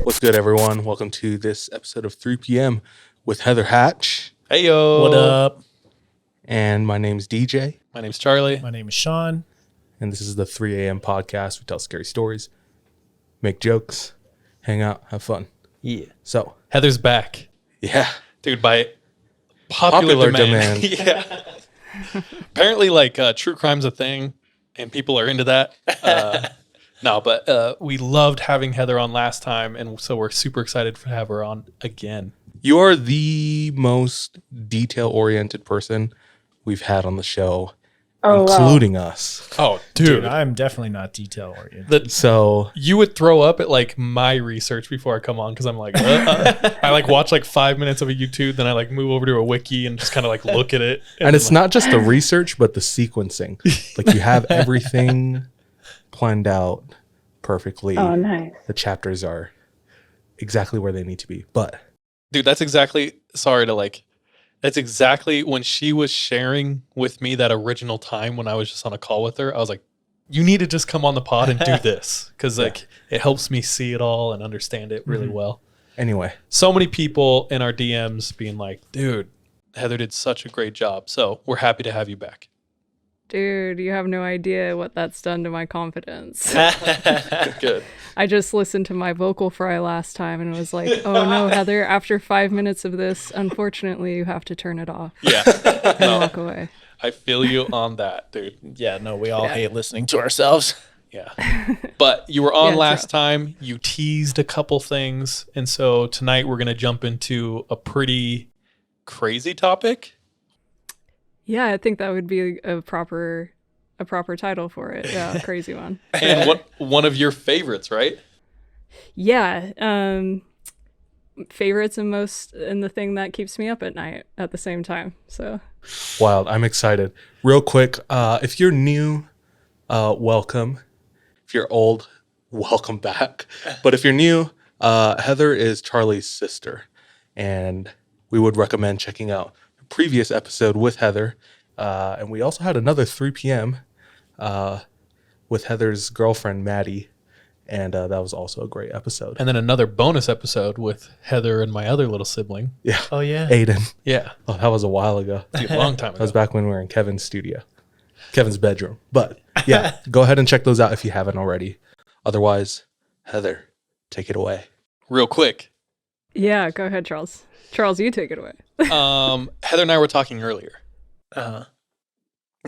What's good, everyone? Welcome to this episode of 3 p.m. with Heather Hatch. Hey, yo. What up? And my name's DJ. My name's Charlie. My name is Sean. And this is the 3 a.m. podcast. We tell scary stories, make jokes, hang out, have fun. Yeah. So, Heather's back. yeah. Dude, by popular demand. Yeah. Apparently, true crime's a thing, and people are into that. But we loved having Heather on last time, and so we're super excited to have her on again. You are the most detail-oriented person we've had on the show, including us. Oh, Dude, I'm definitely not detail oriented. So you would throw up at my research before I come on because I'm I watch 5 minutes of a YouTube, then I move over to a wiki and just kind of look at it. And it's not just the research, but the sequencing. You have everything planned out perfectly. Oh, nice. The chapters are exactly where they need to be. But dude, that's exactly when she was sharing with me that original time when I was just on a call with her. I was like, you need to just come on the pod and do this because it helps me see it all and understand it really well. Anyway, so many people in our DMs being like, dude, Heather did such a great job. So we're happy to have you back. Dude, you have no idea what that's done to my confidence. Good. I just listened to my vocal fry last time and was like, oh no, Heather, after 5 minutes of this, unfortunately, you have to turn it off. Yeah. And walk away. I feel you on that, dude. Yeah, no, we all hate listening to ourselves. Yeah. But you were on last true. time. You teased a couple things. And so tonight we're going to jump into a pretty crazy topic. Yeah, I think that would be a proper title for it. Yeah, a crazy one. And one of your favorites, right? Yeah. Favorites and the thing that keeps me up at night at the same time. So wild. I'm excited. Real quick, if you're new, welcome. If you're old, welcome back. But if you're new, Heather is Charlie's sister. And we would recommend checking out the previous episode with Heather. And we also had another 3 p.m. With Heather's girlfriend, Maddie. And that was also a great episode. And then another bonus episode with Heather and my other little sibling. Yeah. Oh, yeah. Aiden. Yeah. Oh, that was a while ago. Dude, a long time ago. That was back when we were in Kevin's studio. Kevin's bedroom. But yeah, go ahead and check those out if you haven't already. Otherwise, Heather, take it away. Real quick. yeah, go ahead, Charles. Charles, you take it away. Heather and I were talking earlier. The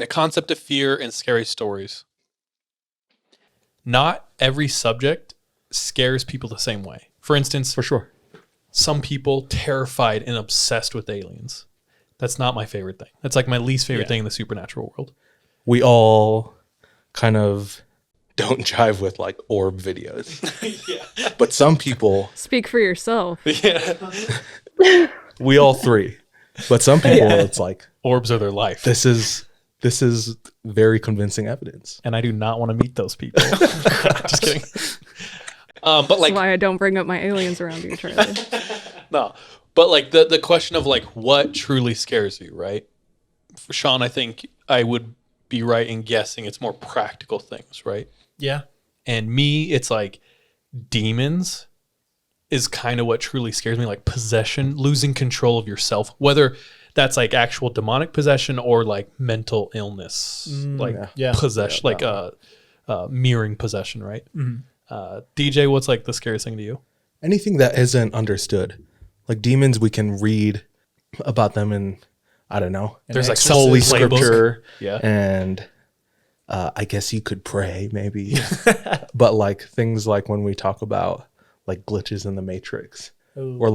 concept of fear and scary stories. Not every subject scares people the same way. For instance, For sure. some people terrified and obsessed with aliens. That's not my favorite thing. That's my least favorite thing in the supernatural world. We all kind of don't jive with orb videos. Yeah. But some people, Speak for yourself. Yeah. we all three. But some people, it's Orbs are their life. this is very convincing evidence. And I do not want to meet those people. Just kidding. But That's why I don't bring up my aliens around you, Charlie. no. But the question of what truly scares you, right? For Sean, I think I would be right in guessing it's more practical things, right? Yeah. And me, it's demons is kind of what truly scares me, possession, losing control of yourself, whether that's actual demonic possession or mental illness, possession, mirroring possession, right? Mm-hmm. DJ, what's the scariest thing to you? Anything that isn't understood. Demons, we can read about them in, I don't know. There's Holy some playbook. scripture. Yeah. And I guess you could pray maybe. But things when we talk about glitches in the Matrix or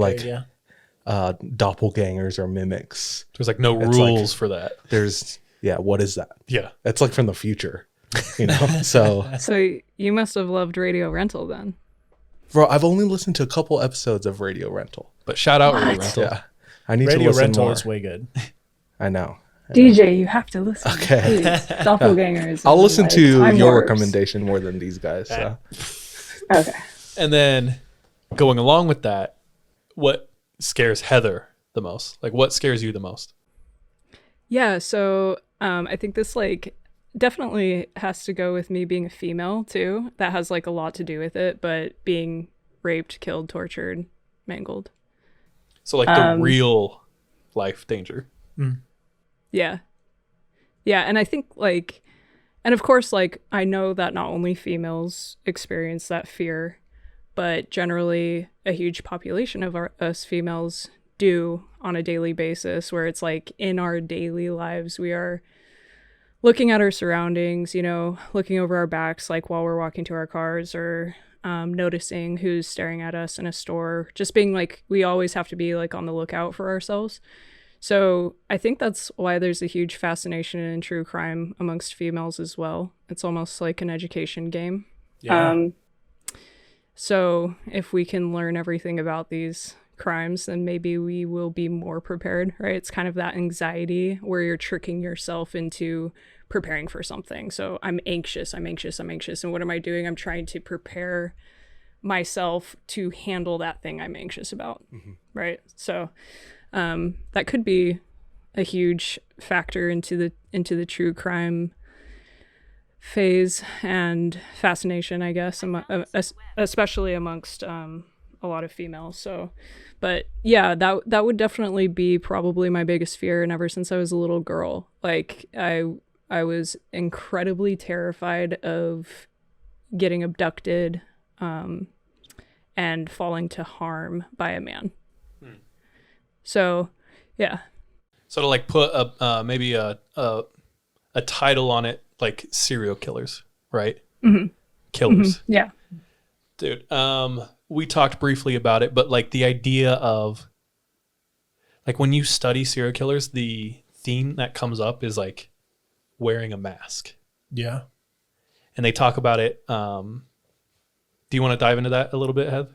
doppelgangers or mimics. There's no rules for that. There's, what is that? Yeah. That's from the future, So, So you must have loved Radio Rental then. bro, I've only listened to a couple episodes of Radio Rental. But shout out Radio Rental. Yeah. I need to Radio listen Rental more. is way good. I know. DJ, you have to listen. Okay. Please. Doppelgangers. I'll and, listen to Time your Warps. recommendation more than these guys. So. Okay. And then going along with that, what scares Heather the most? What scares you the most? Yeah, so I think this definitely has to go with me being a female too. That has a lot to do with it, but being raped, killed, tortured, mangled. So like the real life danger. Yeah. Yeah, and I think like, and of course, like, I know that not only females experience that fear, but generally a huge population of us females do on a daily basis, where it's like in our daily lives, we are looking at our surroundings, you know, looking over our backs, like while we're walking to our cars, or noticing who's staring at us in a store, just being like, we always have to be like on the lookout for ourselves. So I think that's why there's a huge fascination in true crime amongst females as well. It's almost like an education game. Yeah. So if we can learn everything about these crimes, then maybe we will be more prepared, right? It's kind of that anxiety where you're tricking yourself into preparing for something. So I'm anxious. And what am I doing? I'm trying to prepare myself to handle that thing I'm anxious about, right? So that could be a huge factor into the true crime phase and fascination, I guess, especially amongst a lot of females. So, but yeah, that would definitely be probably my biggest fear. And ever since I was a little girl, like I was incredibly terrified of getting abducted and falling to harm by a man. So, yeah. So to like put maybe a title on it, like serial killers, right? Killers. Yeah. Dude, we talked briefly about it, but like the idea of like when you study serial killers, the theme that comes up is like wearing a mask. Yeah. And they talk about it. Do you want to dive into that a little bit, Heath?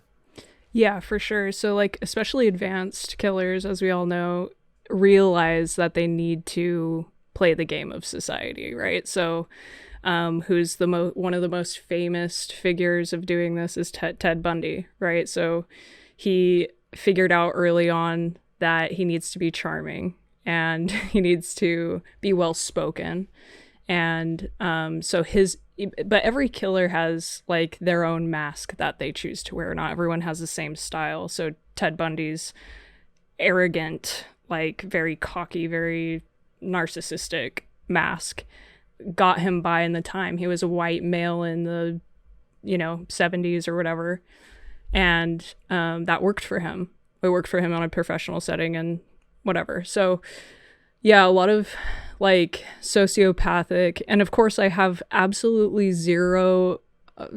Yeah, for sure. So like especially advanced killers, as we all know, realize that they need to play the game of society, right? So who's the one of the most famous figures of doing this is Ted Bundy, right? So he figured out early on that he needs to be charming and he needs to be well spoken. And but every killer has like their own mask that they choose to wear. Not everyone has the same style. So Ted Bundy's arrogant, like very cocky, very narcissistic mask got him by in the time. He was a white male in the 70s or whatever, and that worked for him. It worked for him on a professional setting and whatever. So yeah, a lot of like sociopathic, and of course I have absolutely zero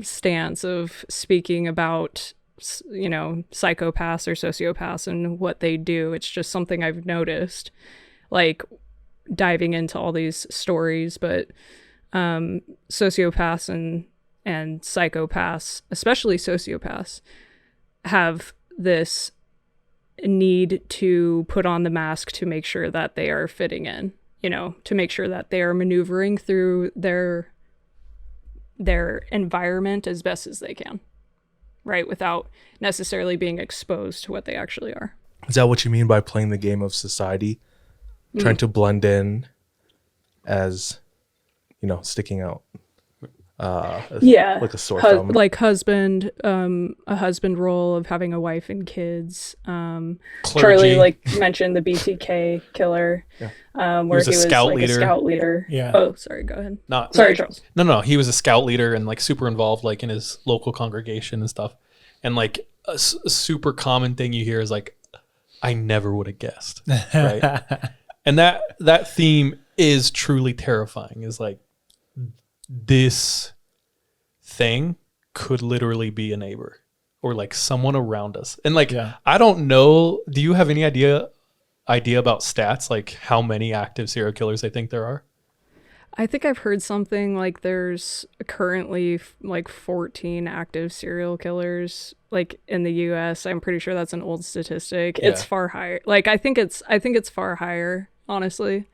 stance of speaking about psychopaths or sociopaths and what they do. It's just something I've noticed, like diving into all these stories. But sociopaths and psychopaths, especially sociopaths, have this need to put on the mask to make sure that they are fitting in, to make sure that they are maneuvering through their environment as best as they can, right? Without necessarily being exposed to what they actually are. Is that what you mean by playing the game of society? Trying to blend in as, sticking out? Yeah. Like a sore thumb. Like husband, a husband role of having a wife and kids. Charlie mentioned the BTK killer, where he was a scout leader. Yeah. Oh, sorry. Go ahead. Sorry, Charles. No. He was a scout leader and like super involved, like in his local congregation and stuff. And like a super common thing you hear is like, I never would have guessed, right? And that theme is truly terrifying. Is like, this thing could literally be a neighbor or like someone around us. And like, I don't know. Do you have any idea about stats? Like how many active serial killers I think there are? I think I've heard something like there's currently like 14 active serial killers like in the US. I'm pretty sure that's an old statistic. Yeah. It's far higher. Like I think it's far higher, honestly.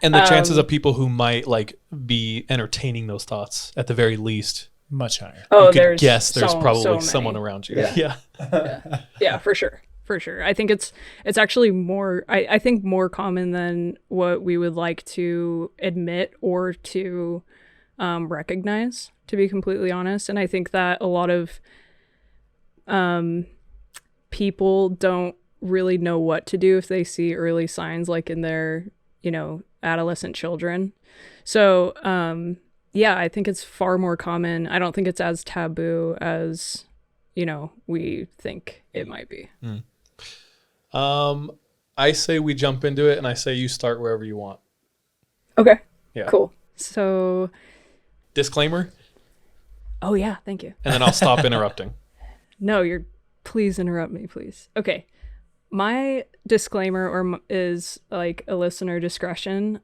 And the chances of people who might like be entertaining those thoughts at the very least much higher. Oh, there's probably someone around you. Yeah. Yeah, for sure. For sure. I think it's actually more, I think more common than what we would like to admit or to recognize, to be completely honest. And I think that a lot of people don't really know what to do if they see early signs like in their, adolescent children. So, I think it's far more common. I don't think it's as taboo as, we think it might be. I say we jump into it, and I say you start wherever you want. Okay. Yeah. Cool. So. Disclaimer? Oh, yeah. Thank you. And then I'll stop interrupting. No, please interrupt me, please. Okay. My disclaimer is like a listener discretion,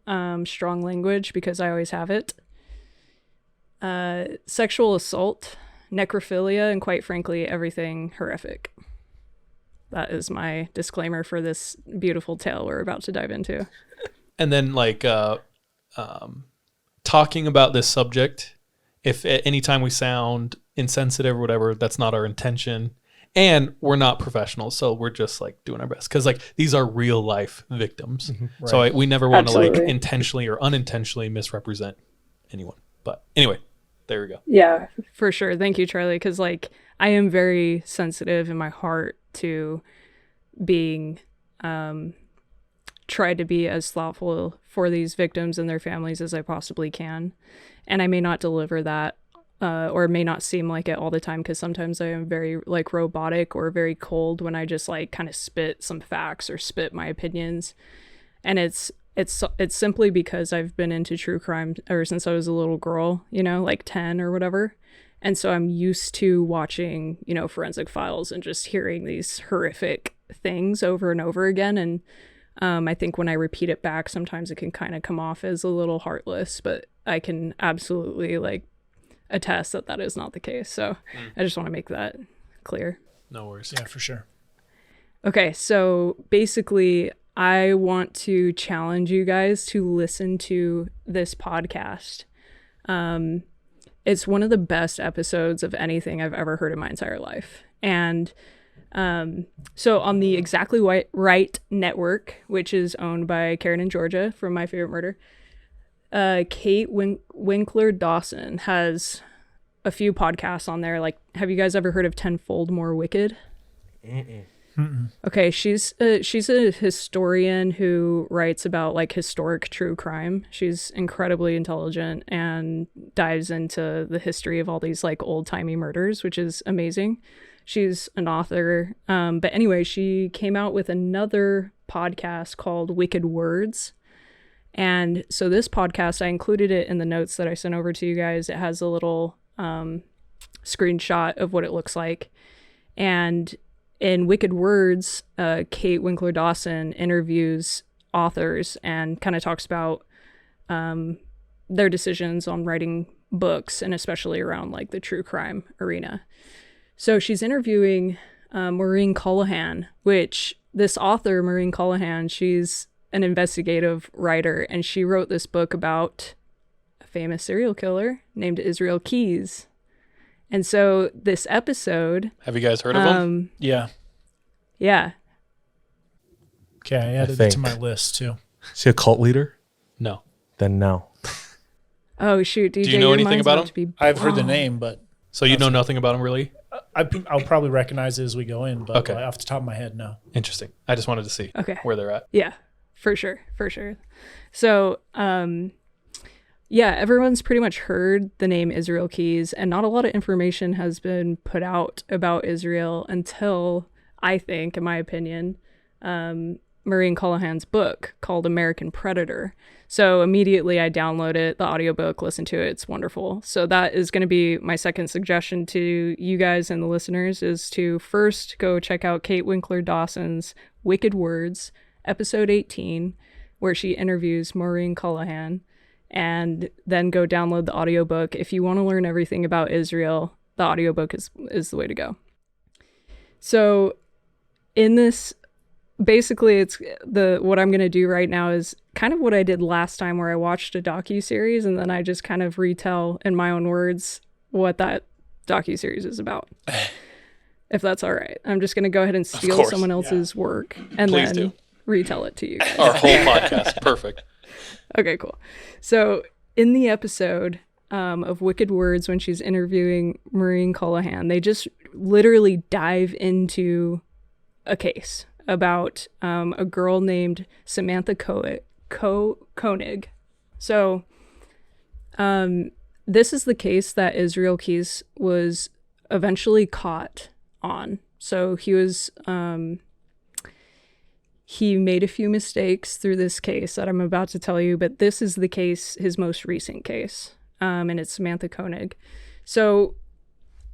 strong language, because I always have it. Sexual assault, necrophilia, and quite frankly, everything horrific. That is my disclaimer for this beautiful tale we're about to dive into. And then talking about this subject, if at any time we sound insensitive or whatever, that's not our intention. And we're not professionals, so we're just doing our best. Because these are real life victims. Mm-hmm. Right. So we never want to intentionally or unintentionally misrepresent anyone. But anyway, there we go. Yeah, for sure. Thank you, Charlie. Because I am very sensitive in my heart to being tried to be as thoughtful for these victims and their families as I possibly can. And I may not deliver that or may not seem like it all the time, because sometimes I am very robotic or very cold when I just kind of spit some facts or spit my opinions. And it's simply because I've been into true crime ever since I was a little girl, 10 or whatever. And so I'm used to watching, forensic files and just hearing these horrific things over and over again. And I think when I repeat it back, sometimes it can kind of come off as a little heartless, but I can absolutely attest that is not the case. So I just want to make that clear. No worries. Yeah, for sure. Okay, so basically I want to challenge you guys to listen to this podcast. It's one of the best episodes of anything I've ever heard in my entire life. And so on the Exactly Right network, which is owned by Karen and Georgia from My Favorite Murder, Kate Winkler Dawson has a few podcasts on there. Have you guys ever heard of Tenfold More Wicked? Mm-mm. Okay, she's a historian who writes about historic true crime. She's incredibly intelligent and dives into the history of all these old-timey murders, which is amazing. She's an author. But anyway, she came out with another podcast called Wicked Words. And so this podcast, I included it in the notes that I sent over to you guys. It has a little screenshot of what it looks like. And in Wicked Words, Kate Winkler Dawson interviews authors and kind of talks about their decisions on writing books, and especially around the true crime arena. So she's interviewing Maureen Callahan, which this author, Maureen Callahan, she's an investigative writer, and she wrote this book about a famous serial killer named Israel Keyes. And so this episode... Have you guys heard of him? Yeah. Yeah. Okay, I added it to my list too. Is he a cult leader? No. Then no. Oh, shoot. DJ, do you know anything about him? I've heard the name, but... So you know nothing about him, really? I'll probably recognize it as we go in, but okay. Off the top of my head, no. Interesting. I just wanted to see where they're at. Yeah, for sure. So, everyone's pretty much heard the name Israel Keyes, and not a lot of information has been put out about Israel until, I think, in my opinion, Maureen Callahan's book called American Predator. So immediately I download it, the audiobook, listen to it. It's wonderful. So that is going to be my second suggestion to you guys and the listeners, is to first go check out Kate Winkler Dawson's Wicked Words, episode 18, where she interviews Maureen Callahan, and then go download the audiobook. If you want to learn everything about Israel, the audiobook is the way to go. So in this, basically it's what I'm going to do right now is kind of what I did last time, where I watched a docuseries and then I just kind of retell in my own words what that docuseries is about. If that's all right. I'm just going to go ahead and steal someone else's work and Please then retell it to you guys. Our whole podcast. Perfect. Okay, cool. So in the episode, of Wicked Words when she's interviewing Maureen Cullihan. They just literally dive into a case about a girl named Samantha Koenig. So this is the case that Israel Keys was eventually caught on. So he made a few mistakes through this case that I'm about to tell you, but this is the case, his most recent case, and it's Samantha Koenig. So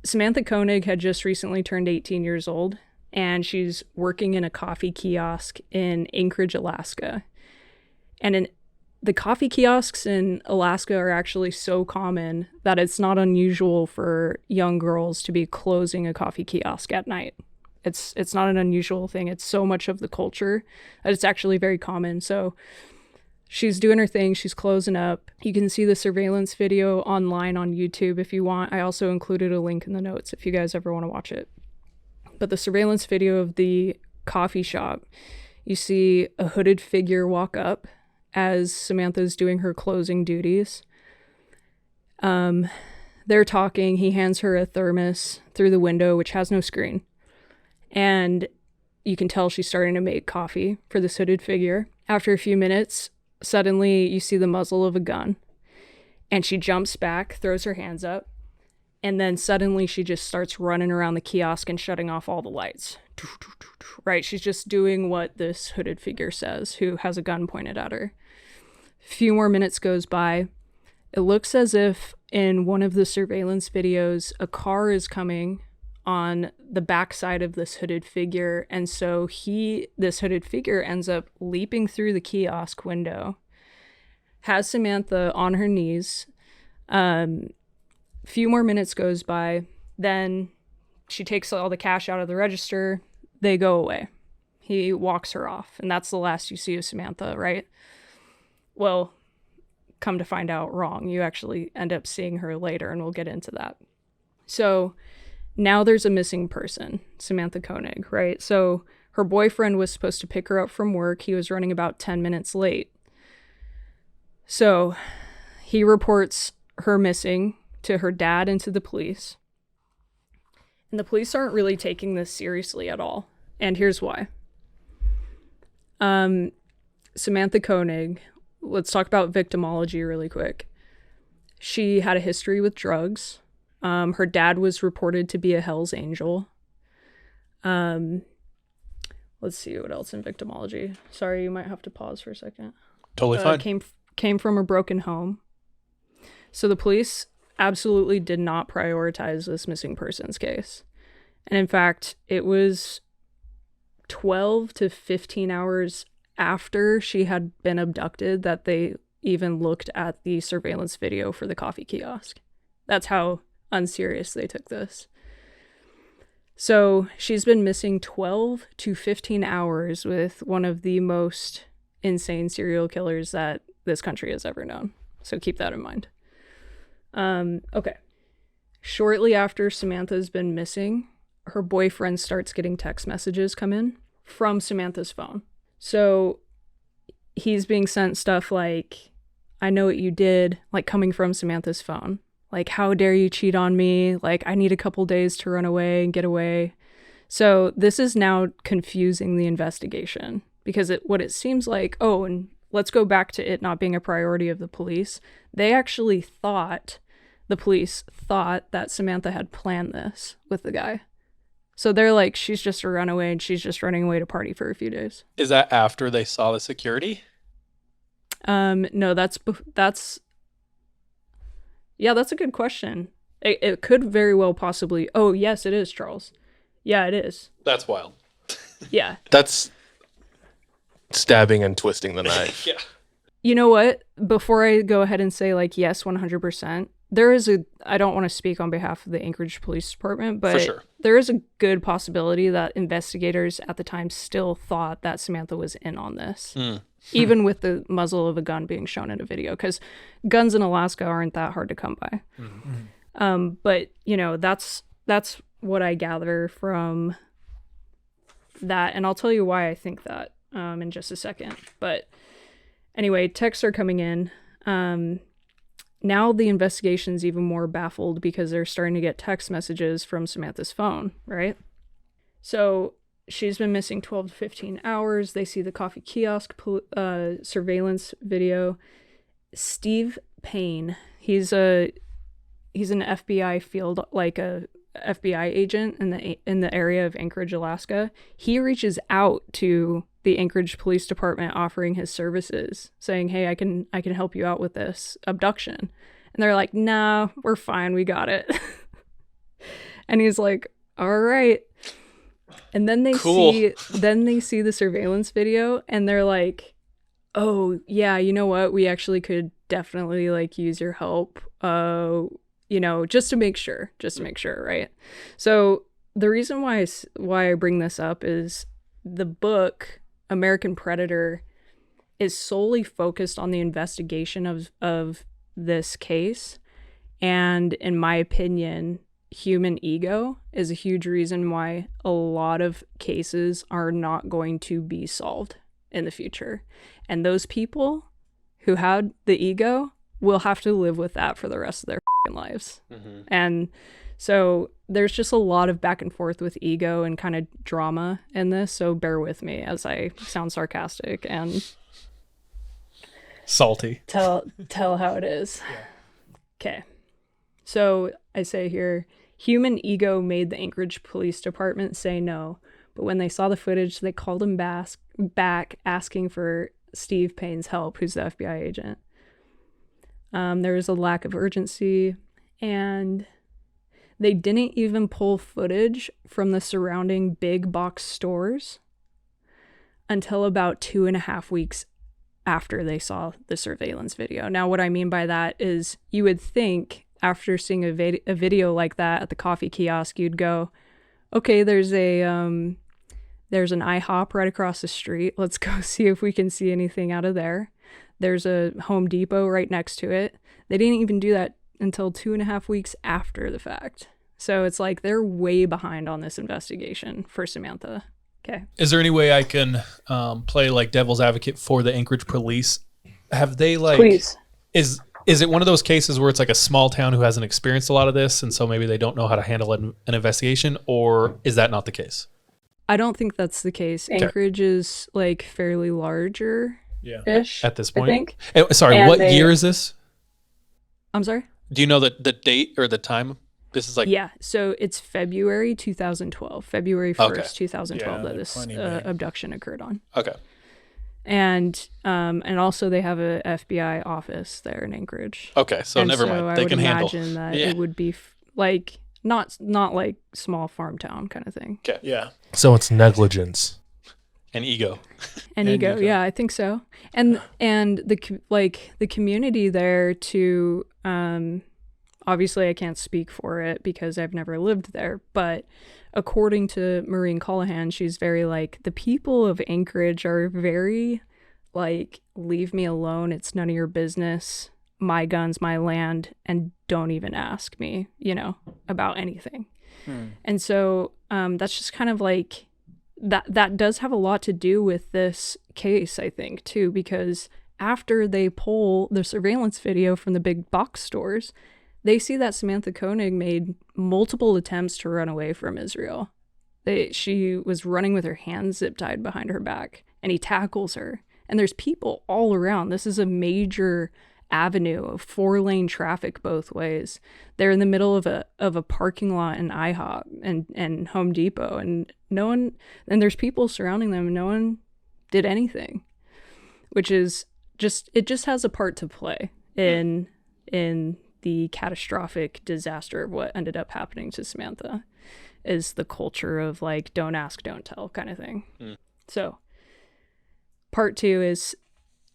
Samantha Koenig had just recently turned 18 years old, and she's working in a coffee kiosk in Anchorage, Alaska. And the coffee kiosks in Alaska are actually so common that it's not unusual for young girls to be closing a coffee kiosk at night. It's not an unusual thing. It's so much of the culture that it's actually very common. So she's doing her thing. She's closing up. You can see the surveillance video online on YouTube if you want. I also included a link in the notes if you guys ever want to watch it. But the surveillance video of the coffee shop, you see a hooded figure walk up as Samantha's doing her closing duties. They're talking. He hands her a thermos through the window, which has no screen. And you can tell she's starting to make coffee for this hooded figure. After a few minutes, suddenly you see the muzzle of a gun. And she jumps back, throws her hands up. And then suddenly she just starts running around the kiosk and shutting off all the lights. Right? She's just doing what this hooded figure says, who has a gun pointed at her. A few more minutes goes by. It looks as if in one of the surveillance videos, a car is coming on the backside of this hooded figure. And so this hooded figure ends up leaping through the kiosk window, has Samantha on her knees. Few more minutes goes by. Then she takes all the cash out of the register. They go away. He walks her off. And that's the last you see of Samantha, right? Well, come to find out, wrong. You actually end up seeing her later, and we'll get into that. So now there's a missing person, Samantha Koenig, right? So her boyfriend was supposed to pick her up from work. He was running about 10 minutes late. So he reports her missing to her dad and to the police. And the police aren't really taking this seriously at all. And here's why. Samantha Koenig, let's talk about victimology really quick. She had a history with drugs. Her dad was reported to be a Hell's Angel. Let's see what else in victimology. Sorry, you might have to pause for a second. Totally fine. Came from a broken home. So the police absolutely did not prioritize this missing persons case. And in fact, it was 12 to 15 hours after she had been abducted that they even looked at the surveillance video for the coffee kiosk. That's how unserious they took this. So she's been missing 12 to 15 hours with one of the most insane serial killers that this country has ever known. So keep that in mind. Okay. Shortly after Samantha's been missing, her boyfriend starts getting text messages come in from Samantha's phone. So he's being sent stuff like, I know what you did, like coming from Samantha's phone. Like, how dare you cheat on me? Like, I need a couple days to run away and get away. So this is now confusing the investigation because what it seems like, and let's go back to it not being a priority of the police. They actually the police thought that Samantha had planned this with the guy. So they're like, she's just a runaway and she's just running away to party for a few days. Is that after they saw the security? No, that's a good question. It could very well possibly. Oh, yes, it is, Charles. Yeah, it is. That's wild. Yeah. That's stabbing and twisting the knife. Yeah. You know what? Before I go ahead and say like, yes, 100%, I don't want to speak on behalf of the Anchorage Police Department, but sure, there is a good possibility that investigators at the time still thought that Samantha was in on this. Even with the muzzle of a gun being shown in a video, because guns in Alaska aren't that hard to come by. Mm-hmm. But, that's what I gather from that. And I'll tell you why I think that in just a second. But anyway, texts are coming in. now the investigation's even more baffled because they're starting to get text messages from Samantha's phone, right? So she's been missing 12 to 15 hours. They see the coffee kiosk surveillance video. Steve Payne, he's an FBI field, like a FBI agent in the area of Anchorage, Alaska. He reaches out to the Anchorage Police Department offering his services, saying, "Hey, I can help you out with this abduction." And they're like, "Nah, we're fine. We got it." And he's like, "All right." And then they see the surveillance video and they're like, "Oh, yeah, you know what? We actually could definitely like use your help. Just to make sure, right?" So the reason why I bring this up is the book American Predator is solely focused on the investigation of this case, and in my opinion, human ego is a huge reason why a lot of cases are not going to be solved in the future, and those people who had the ego will have to live with that for the rest of their lives. Mm-hmm. And so there's just a lot of back and forth with ego and kind of drama in this, so bear with me as I sound sarcastic and salty. Tell how it is. Okay. So I say here, human ego made the Anchorage Police Department say no, but when they saw the footage, they called him back asking for Steve Payne's help, who's the FBI agent. There was a lack of urgency, and they didn't even pull footage from the surrounding big box stores until about 2.5 weeks after they saw the surveillance video. Now, what I mean by that is you would think after seeing a video like that at the coffee kiosk, you'd go, okay, there's an IHOP right across the street. Let's go see if we can see anything out of there. There's a Home Depot right next to it. They didn't even do that until 2.5 weeks after the fact. So it's like they're way behind on this investigation for Samantha. Okay. Is there any way I can play like devil's advocate for the Anchorage police? Have they like... Please. Is it one of those cases where it's like a small town who hasn't experienced a lot of this and so maybe they don't know how to handle an investigation, or is that not the case? I don't think that's the case. Okay. Anchorage is like fairly larger-ish, at this point. I think. Sorry, and what year is this? I'm sorry? Do you know the date or the time? This is like... Yeah, so it's February 2012. February 1st, 2012 that this abduction occurred on. Okay. And also they have a FBI office there in Anchorage. Okay, so never mind. They can handle. I would imagine that it would be like not like small farm town kind of thing. Okay. Yeah. So it's negligence and ego. And ego. Yeah, I think so. And the community there too. Obviously, I can't speak for it because I've never lived there, but according to Maureen Callahan, she's very like, the people of Anchorage are very like, leave me alone. It's none of your business. My guns, my land, and don't even ask me, about anything. And so that's just kind of like, that does have a lot to do with this case, I think, too, because after they pull the surveillance video from the big box stores, they see that Samantha Koenig made multiple attempts to run away from Israel. She was running with her hands zip-tied behind her back, and he tackles her. And there's people all around. This is a major avenue of 4-lane traffic both ways. They're in the middle of a parking lot in IHOP and Home Depot, and there's people surrounding them, and no one did anything, which is it just has a part to play in the catastrophic disaster of what ended up happening to Samantha, is the culture of like, don't ask, don't tell kind of thing. So part 2 is,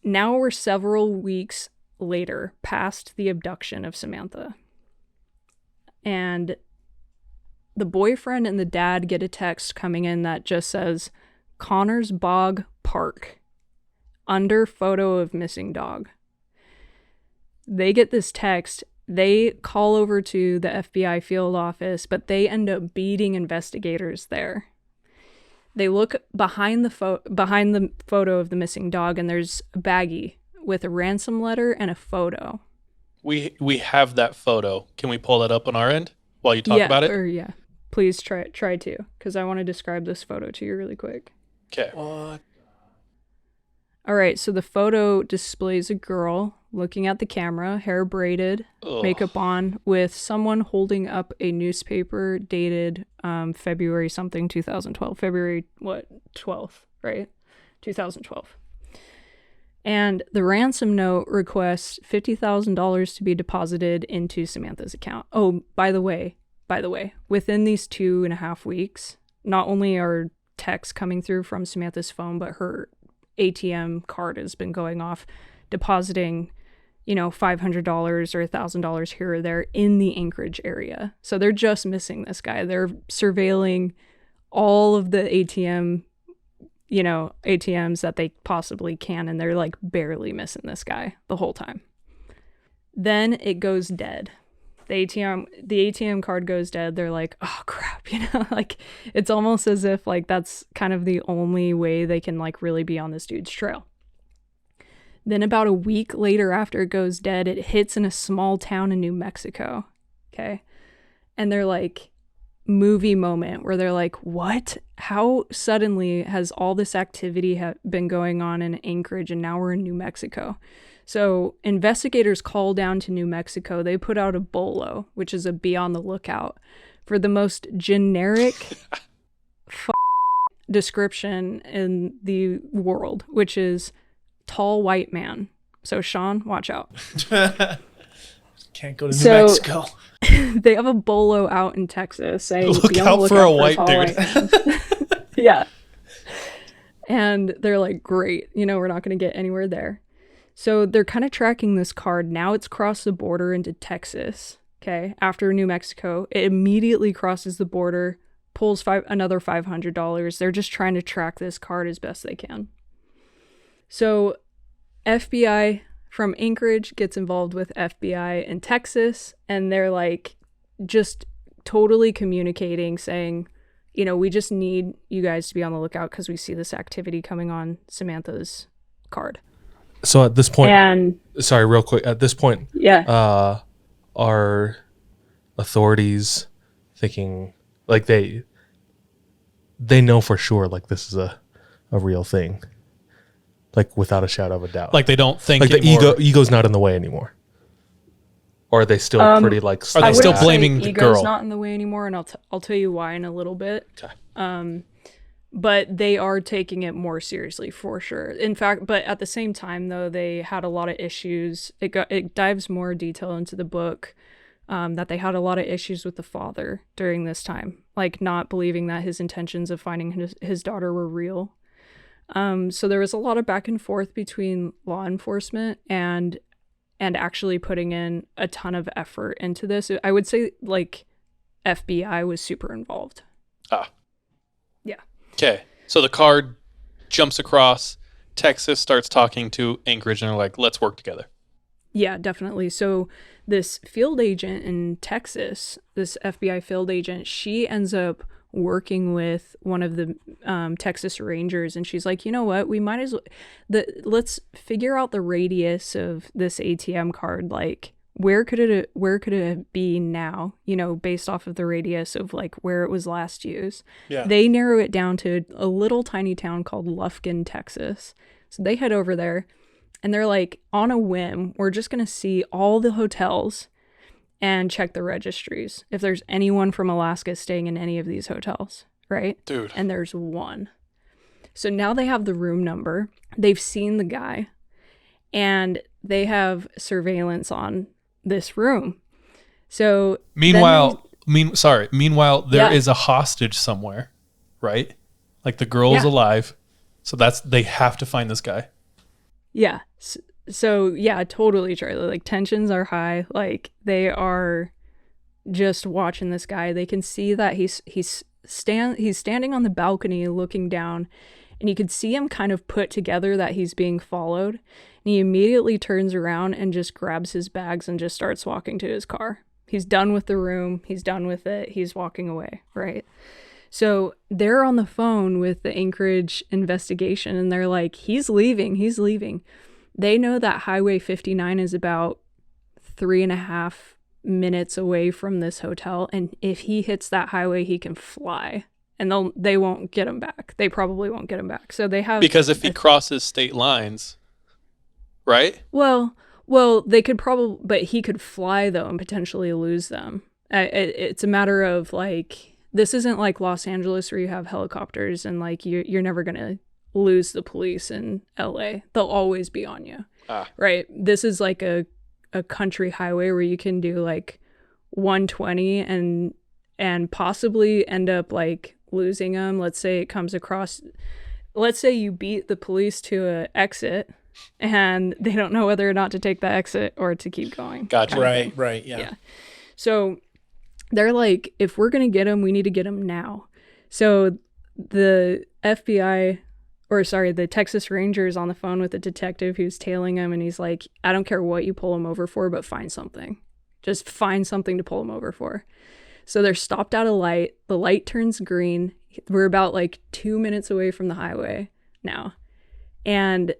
now we're several weeks later past the abduction of Samantha, and the boyfriend and the dad get a text coming in that just says Connors Bog Park under photo of missing dog. They get this text. They call over to the FBI field office, but they end up beating investigators there. They look behind the photo of the missing dog, and there's a baggie with a ransom letter and a photo. We have that photo. Can we pull that up on our end while you talk about it? Yeah. Please try to, because I want to describe this photo to you really quick. Okay. What? All right, so the photo displays a girl looking at the camera, hair braided, makeup on, with someone holding up a newspaper dated February something 2012. February 12th, right? 2012. And the ransom note requests $50,000 to be deposited into Samantha's account. Oh, by the way, within these 2.5 weeks, not only are texts coming through from Samantha's phone, but her ATM card has been going off, depositing, $500 or $1,000 here or there in the Anchorage area. So they're just missing this guy. They're surveilling all of the ATMs that they possibly can, and they're like barely missing this guy the whole time. Then it goes dead. The ATM card goes dead. They're like, oh crap, like it's almost as if like that's kind of the only way they can like really be on this dude's trail. Then about a week later, after it goes dead, it hits in a small town in New Mexico. Okay. And they're like, movie moment where they're like, what? How suddenly has all this activity been going on in Anchorage, and now we're in New Mexico? So investigators call down to New Mexico. They put out a BOLO, which is a be on the lookout, for the most generic description in the world, which is tall white man. So Sean, watch out. Can't go to New Mexico. They have a BOLO out in Texas saying, look out for a white dude. Yeah. And they're like, great, we're not going to get anywhere there. So they're kind of tracking this card. Now it's crossed the border into Texas. Okay. After New Mexico, it immediately crosses the border, pulls another $500. They're just trying to track this card as best they can. So FBI from Anchorage gets involved with FBI in Texas, and they're like just totally communicating, saying, we just need you guys to be on the lookout because we see this activity coming on Samantha's card. So at this point, sorry, real quick. At this point, are authorities thinking like they know for sure like this is a real thing, like without a shadow of a doubt? Like they don't think like the ego's not in the way anymore, or are they still pretty like? Are they still blaming the girl? Ego's not in the way anymore, and I'll tell you why in a little bit. Okay. But they are taking it more seriously for sure. In fact, but at the same time, though, they had a lot of issues. It dives more detail into the book, that they had a lot of issues with the father during this time, like not believing that his intentions of finding his daughter were real. So there was a lot of back and forth between law enforcement and actually putting in a ton of effort into this. I would say like FBI was super involved. Yeah. Okay, so the card jumps across. Texas starts talking to Anchorage, and they're like, let's work together. Yeah, definitely. So this field agent in Texas, this FBI field agent, she ends up working with one of the Texas Rangers, and she's like, you know what, we might as well, let's figure out the radius of this ATM card. Like, where could it be now, based off of the radius of like where it was last used. Yeah. They narrow it down to a little tiny town called Lufkin, Texas. So they head over there, and they're like, on a whim, we're just going to see all the hotels and check the registries if there's anyone from Alaska staying in any of these hotels, right? Dude. And there's one. So now they have the room number. They've seen the guy, and they have surveillance on this room. So meanwhile, there is a hostage somewhere, right? Like the girl is alive. So they have to find this guy. Yeah. So yeah, totally, Charlie. Like tensions are high. Like they are just watching this guy. They can see that he's standing on the balcony looking down, and you could see him kind of put together that he's being followed. And he immediately turns around and just grabs his bags and just starts walking to his car. He's done with the room. He's done with it. He's walking away, right? So they're on the phone with the Anchorage investigation, and they're like, he's leaving. They know that Highway 59 is about 3.5 minutes away from this hotel, and if he hits that highway, he can fly, and they won't get him back. They probably won't get him back. So they have, because if he crosses state lines, right? well, they could probably, but he could fly though and potentially lose them. It's a matter of like, this isn't like Los Angeles where you have helicopters and like you're never gonna lose the police in LA. They'll always be on you. Right? This is like a country highway where you can do like 120 and possibly end up like losing them. Let's say it comes across, let's say you beat the police to an exit and they don't know whether or not to take the exit or to keep going. Gotcha. Right. Yeah. So they're like, if we're going to get him, we need to get him now. So the FBI, or sorry, the Texas Ranger is on the phone with the detective who's tailing him. And he's like, I don't care what you pull him over for, but find something. Just find something to pull him over for. So they're stopped at a light. The light turns green. We're about like 2 minutes away from the highway now. And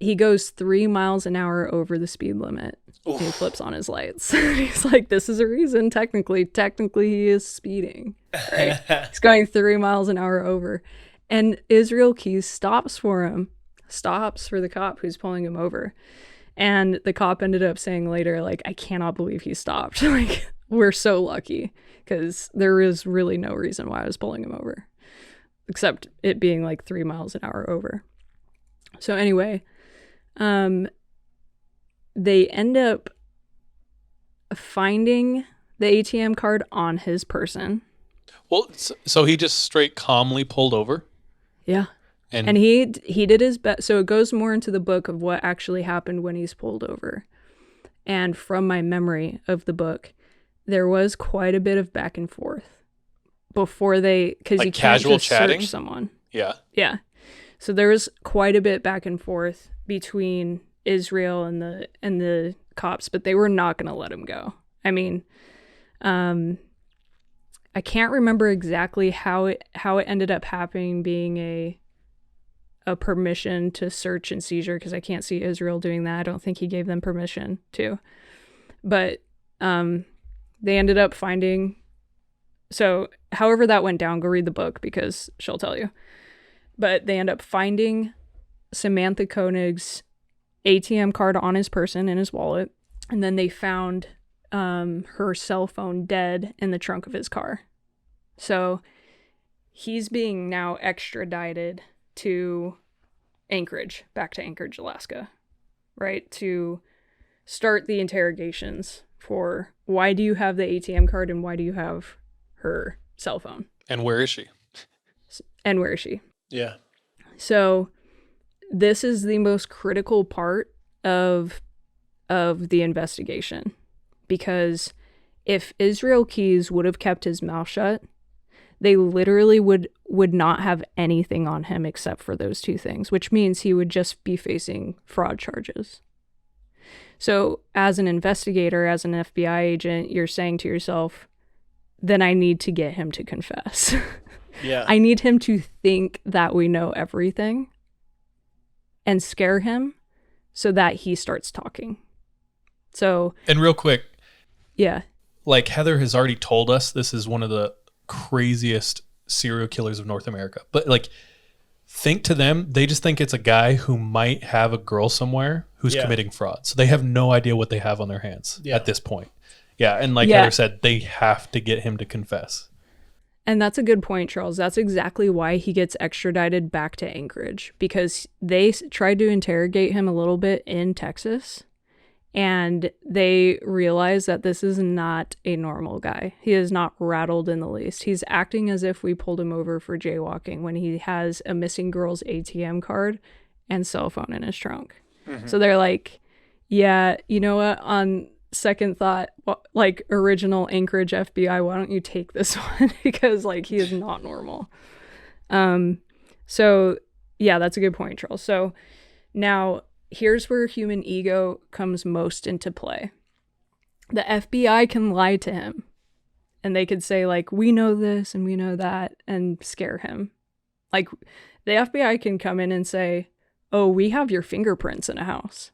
he goes 3 miles an hour over the speed limit. Oof. He flips on his lights. He's like, this is a reason. Technically he is speeding. Right? He's going 3 miles an hour over. And Israel Keys stops for the cop who's pulling him over. And the cop ended up saying later, like, I cannot believe he stopped. Like, we're so lucky because there is really no reason why I was pulling him over, except it being like 3 miles an hour over. So anyway, they end up finding the ATM card on his person. Well, so he just straight calmly pulled over? Yeah. And he did his best. So it goes more into the book of what actually happened when he's pulled over. And from my memory of the book, there was quite a bit of back and forth before because like you can't casual just chatting? search someone. Yeah. Yeah. So there was quite a bit back and forth between Israel and the cops, but they were not going to let him go. I mean, I can't remember exactly how it ended up happening, being a permission to search and seizure, because I can't see Israel doing that. I don't think he gave them permission to. But they ended up finding. So however that went down, go read the book because she'll tell you. But they end up finding Samantha Koenig's ATM card on his person in his wallet. And then they found her cell phone dead in the trunk of his car. So he's being now extradited to Anchorage, back to Anchorage, Alaska, right? To start the interrogations for why do you have the ATM card and why do you have her cell phone? And where is she? Yeah. So this is the most critical part of the investigation, because if Israel Keys would have kept his mouth shut, they literally would not have anything on him except for those two things, which means he would just be facing fraud charges. So as an investigator, as an FBI agent, you're saying to yourself, then I need to get him to confess. Yeah. I need him to think that we know everything and scare him so that he starts talking. So, and real quick, yeah, like Heather has already told us, this is one of the craziest serial killers of North America. But like, think to them, they just think it's a guy who might have a girl somewhere who's committing fraud. So they have no idea what they have on their hands at this point. Yeah. And like Heather said, they have to get him to confess. And that's a good point, Charles. That's exactly why he gets extradited back to Anchorage, because they tried to interrogate him a little bit in Texas, and they realized that this is not a normal guy. He is not rattled in the least. He's acting as if we pulled him over for jaywalking when he has a missing girl's ATM card and cell phone in his trunk. Mm-hmm. So they're like, yeah, you know what? On second thought, like original Anchorage FBI, why don't you take this one? Because like he is not normal. So yeah, that's a good point, Charles. So now here's where human ego comes most into play. The FBI can lie to him, and they could say like, we know this and we know that, and scare him. Like the FBI can come in and say, oh, we have your fingerprints in a house.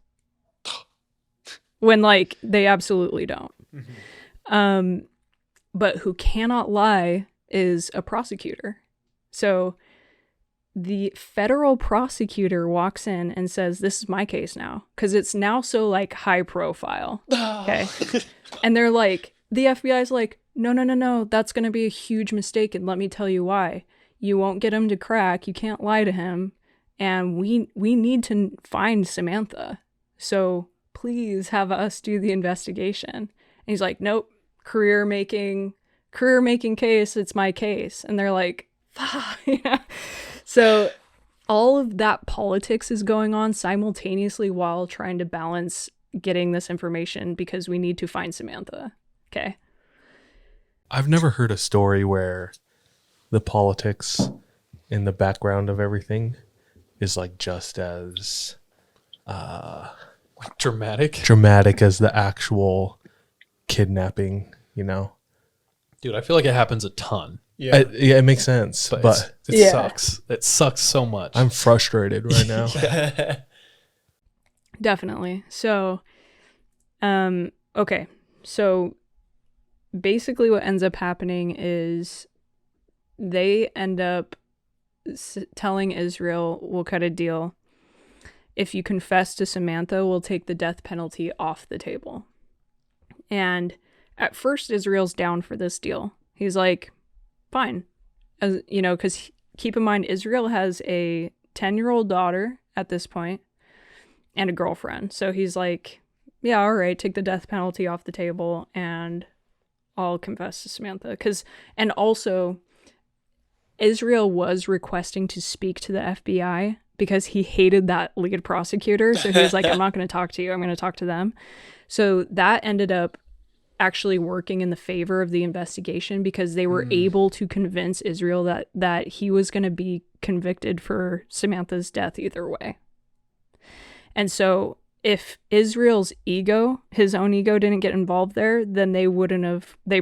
when like they absolutely don't. But who cannot lie is a prosecutor. So the federal prosecutor walks in and says, this is my case now, because it's now so like high profile. Okay. And they're like, the FBI's like, no, that's going to be a huge mistake, and let me tell you why. You won't get him to crack, you can't lie to him, and we need to find Samantha, so please have us do the investigation. And he's like, nope, career making case, it's my case. And they're like, yeah. So all of that politics is going on simultaneously while trying to balance getting this information because we need to find Samantha. Okay. I've never heard a story where the politics in the background of everything is like just as dramatic as the actual kidnapping, you know? Dude, I feel like it happens a ton. Yeah, it makes sense, but it sucks. It sucks so much. I'm frustrated right now. Definitely. So, okay. So basically what ends up happening is they end up telling Israel, we'll cut a deal. If you confess to Samantha, we'll take the death penalty off the table. And at first, Israel's down for this deal. He's like, fine. As you know, because keep in mind, Israel has a 10-year-old daughter at this point and a girlfriend. So he's like, yeah, all right, take the death penalty off the table and I'll confess to Samantha. And also, Israel was requesting to speak to the FBI because he hated that lead prosecutor. So he was like, I'm not going to talk to you. I'm going to talk to them. So that ended up actually working in the favor of the investigation because they were able to convince Israel that he was going to be convicted for Samantha's death either way. And so if Israel's ego, his own ego, didn't get involved there, then they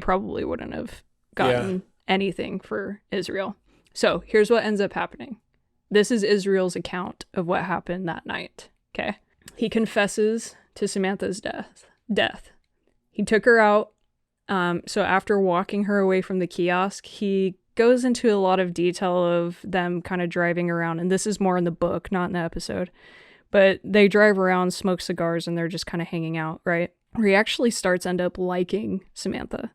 probably wouldn't have gotten anything for Israel. So here's what ends up happening. This is Israel's account of what happened that night. Okay. He confesses to Samantha's death. He took her out. So after walking her away from the kiosk, he goes into a lot of detail of them kind of driving around. And this is more in the book, not in the episode. But they drive around, smoke cigars, and they're just kind of hanging out, right? He actually end up liking Samantha,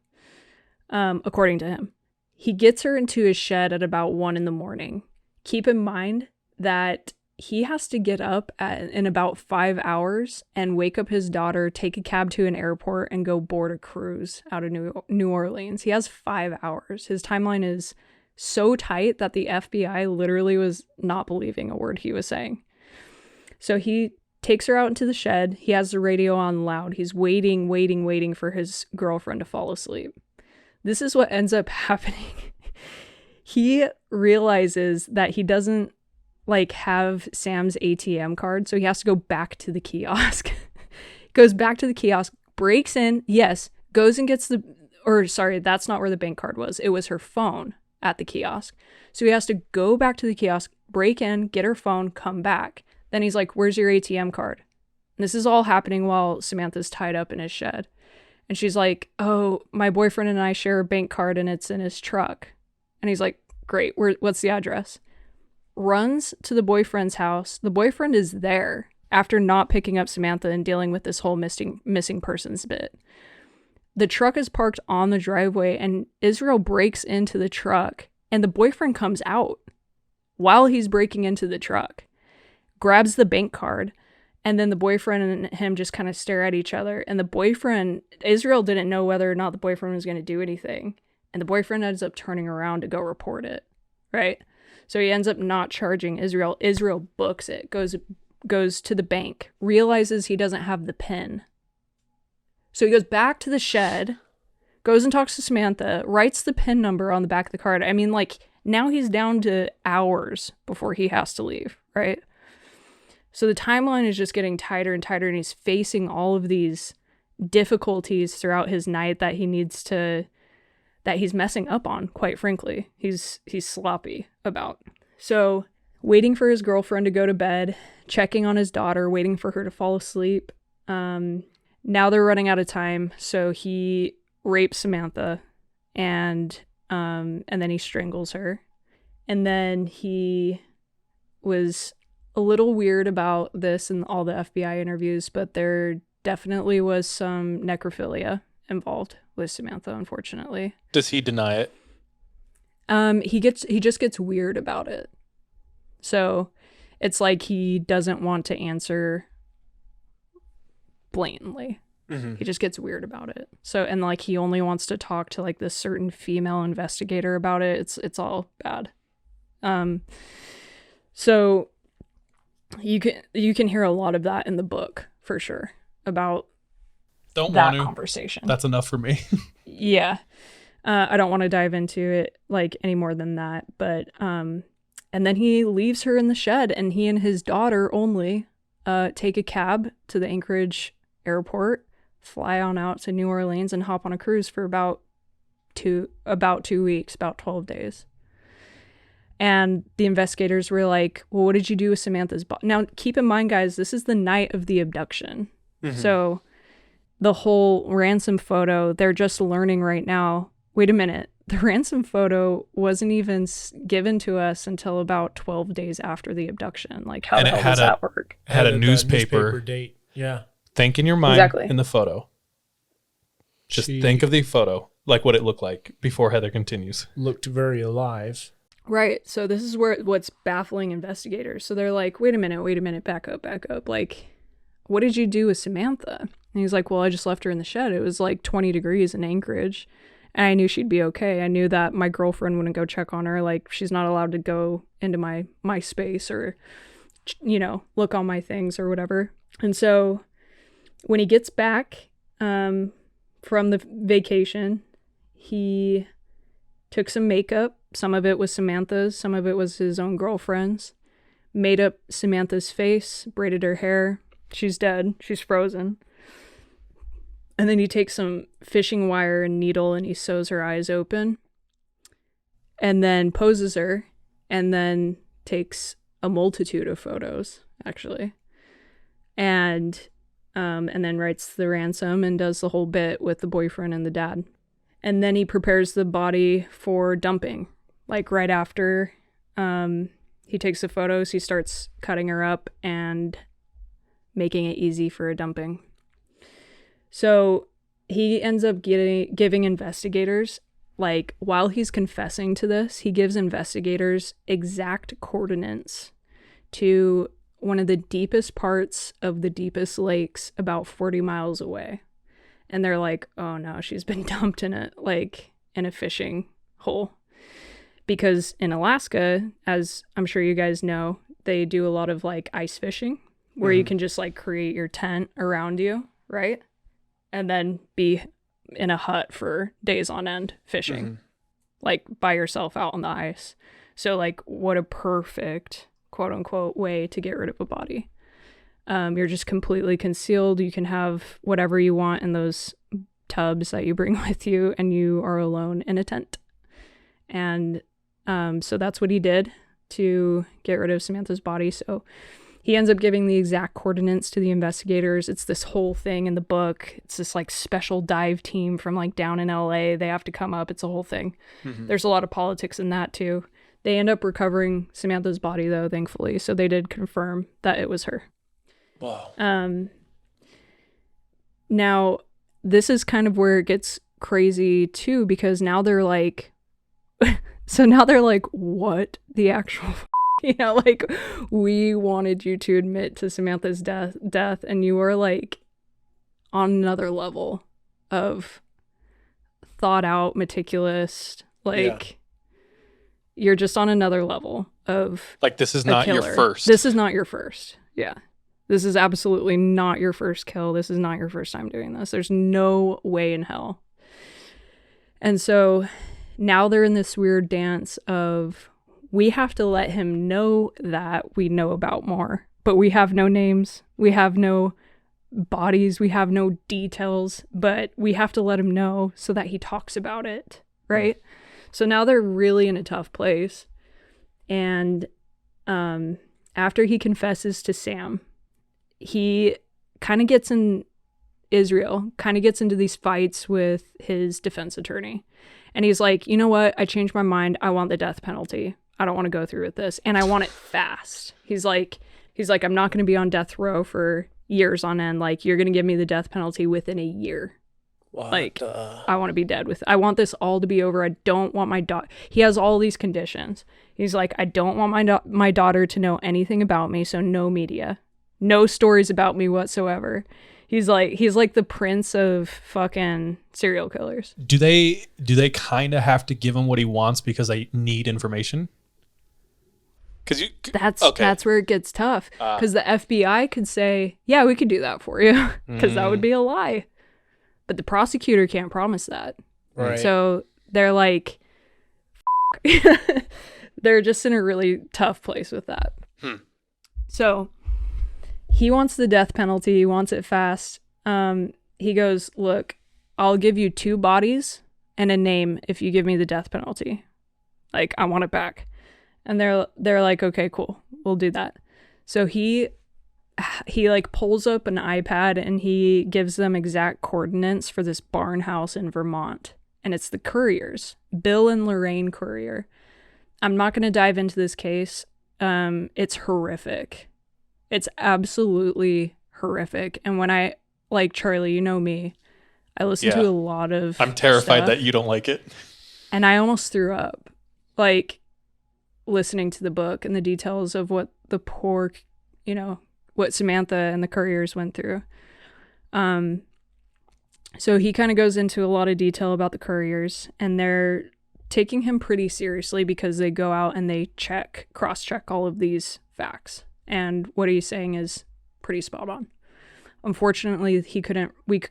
according to him. He gets her into his shed at about 1 a.m. Keep in mind that he has to get up in about 5 hours and wake up his daughter, take a cab to an airport, and go board a cruise out of New Orleans. He has 5 hours. His timeline is so tight that the FBI literally was not believing a word he was saying. So he takes her out into the shed. He has the radio on loud. He's waiting for his girlfriend to fall asleep. This is what ends up happening. He realizes that he doesn't have Sam's ATM card, so he has to go back to the kiosk. Goes back to the kiosk, breaks in, goes and gets that's not where the bank card was. It was her phone at the kiosk. So he has to go back to the kiosk, break in, get her phone, come back. Then he's like, where's your ATM card? And this is all happening while Samantha's tied up in his shed. And she's like, oh, my boyfriend and I share a bank card and it's in his truck. And he's like, great, what's the address? Runs to the boyfriend's house. The boyfriend is there after not picking up Samantha and dealing with this whole missing persons bit. The truck is parked on the driveway and Israel breaks into the truck and the boyfriend comes out while he's breaking into the truck, grabs the bank card, and then the boyfriend and him just kind of stare at each other. And Israel didn't know whether or not the boyfriend was going to do anything. And the boyfriend ends up turning around to go report it, right? So he ends up not charging Israel. Israel books it, goes to the bank, realizes he doesn't have the PIN. So he goes back to the shed, goes and talks to Samantha, writes the PIN number on the back of the card. I mean, now he's down to hours before he has to leave, right? So the timeline is just getting tighter and tighter, and he's facing all of these difficulties throughout his night that he's messing up on, quite frankly. He's sloppy about. So waiting for his girlfriend to go to bed, checking on his daughter, waiting for her to fall asleep. now they're running out of time, so he rapes Samantha, and then he strangles her. And then he was a little weird about this in all the FBI interviews, but there definitely was some necrophilia involved with Samantha, unfortunately. Does he deny it? He just gets weird about it. So it's like he doesn't want to answer blatantly. Mm-hmm. He just gets weird about it. So, and like he only wants to talk to like this certain female investigator about it. It's all bad. So you can hear a lot of that in the book for sure about that conversation. That's enough for me. Yeah. I don't want to dive into it like any more than that, but and then he leaves her in the shed, and he and his daughter only take a cab to the Anchorage airport, fly on out to New Orleans, and hop on a cruise for about 2 weeks, about 12 days. And the investigators were like, well, what did you do with Samantha's body? Now, keep in mind, guys, this is the night of the abduction. Mm-hmm. So the whole ransom photo, they're just learning right now. Wait a minute. The ransom photo wasn't even given to us until about 12 days after the abduction. Like, how the hell does that work? It had a newspaper date. Yeah. Think in your mind in the photo. Just think of the photo, like what it looked like before Heather continues. Looked very alive. Right. So this is what's baffling investigators. So they're like, wait a minute, back up. Like, what did you do with Samantha? And he's like, well, I just left her in the shed. It was like 20 degrees in Anchorage, and I knew she'd be okay. I knew that my girlfriend wouldn't go check on her. Like, she's not allowed to go into my space or, look on my things or whatever. And so when he gets back from the vacation, he took some makeup. Some of it was Samantha's, some of it was his own girlfriend's. Made up Samantha's face, braided her hair. She's dead. She's frozen. And then he takes some fishing wire and needle, and he sews her eyes open. And then poses her, and then takes a multitude of photos, actually. And then writes the ransom and does the whole bit with the boyfriend and the dad. And then he prepares the body for dumping. Like right after he takes the photos, he starts cutting her up and making it easy for a dumping. So he ends up giving investigators, like while he's confessing to this, he gives investigators exact coordinates to one of the deepest parts of the deepest lakes about 40 miles away. And they're like, oh no, she's been dumped in a fishing hole. Because in Alaska, as I'm sure you guys know, they do a lot of like ice fishing where you can just like create your tent around you, right? And then be in a hut for days on end fishing, like by yourself out on the ice. So like what a perfect quote unquote way to get rid of a body. You're just completely concealed. You can have whatever you want in those tubs that you bring with you, and you are alone in a tent. And so that's what he did to get rid of Samantha's body. So he ends up giving the exact coordinates to the investigators. It's this whole thing in the book. It's this like special dive team from like down in LA. They have to come up. It's a whole thing. Mm-hmm. There's a lot of politics in that too. They end up recovering Samantha's body though, thankfully. So they did confirm that it was her. Wow. Now this is kind of where it gets crazy too, because now they're like, what the actual, like we wanted you to admit to Samantha's death, and you were like on another level of thought out, meticulous, you're just on another level of like, this is not your first. This is not your first. Yeah. This is absolutely not your first kill. This is not your first time doing this. There's no way in hell. And so now they're in this weird dance of, we have to let him know that we know about more, but we have no names. We have no bodies. We have no details, but we have to let him know so that he talks about it. Right. So now they're really in a tough place. And after he confesses to Sam, he kind of gets in Israel kind of gets into these fights with his defense attorney. And he's like, you know what? I changed my mind. I want the death penalty. I don't want to go through with this. And I want it fast. He's like, I'm not going to be on death row for years on end. Like, you're going to give me the death penalty within a year. What? Like, I want to be dead I want this all to be over. I don't want my daughter. He has all these conditions. He's like, I don't want my daughter to know anything about me. So no media, no stories about me whatsoever. He's like the prince of fucking serial killers. Do they kind of have to give him what he wants because they need information? That's where it gets tough, because the FBI could say, yeah, we could do that for you, because that would be a lie. But the prosecutor can't promise that. Right. So they're like, they're just in a really tough place with that. So he wants the death penalty. He wants it fast. He goes, look, I'll give you 2 bodies and a name if you give me the death penalty. Like, I want it back. And they're like, okay, cool, we'll do that. So he like pulls up an iPad and he gives them exact coordinates for this barn house in Vermont. And it's the Couriers, Bill and Lorraine Courier. I'm not going to dive into this case. It's horrific. It's absolutely horrific. And when I, like, Charlie, you know me, I listen to a lot of I'm terrified stuff, that you don't like it. and I almost threw up, like, listening to the book and the details of what the poor, what Samantha and the Couriers went through. So he kind of goes into a lot of detail about the Couriers, and they're taking him pretty seriously because they go out and they cross-check all of these facts. And what he's saying is pretty spot on. Unfortunately,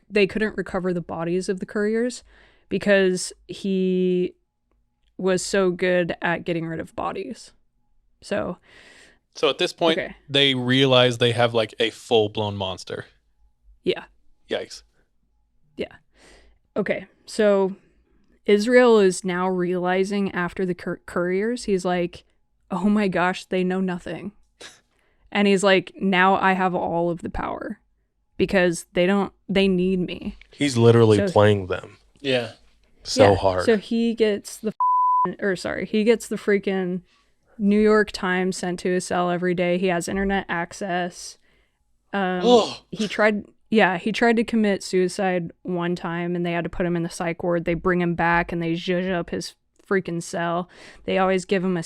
they couldn't recover the bodies of the Couriers because he was so good at getting rid of bodies. So at this point, They realize they have like a full-blown monster. Yeah. Yikes. Yeah. Okay, so Israel is now realizing after the Couriers, he's like, oh my gosh, they know nothing. And he's like, now I have all of the power because they need me. He's literally playing them. Yeah. So hard. So he gets the freaking New York Times sent to his cell every day. He has internet access. He tried to commit suicide one time and they had to put him in the psych ward. They bring him back and they zhuzh up his freaking cell. They always give him a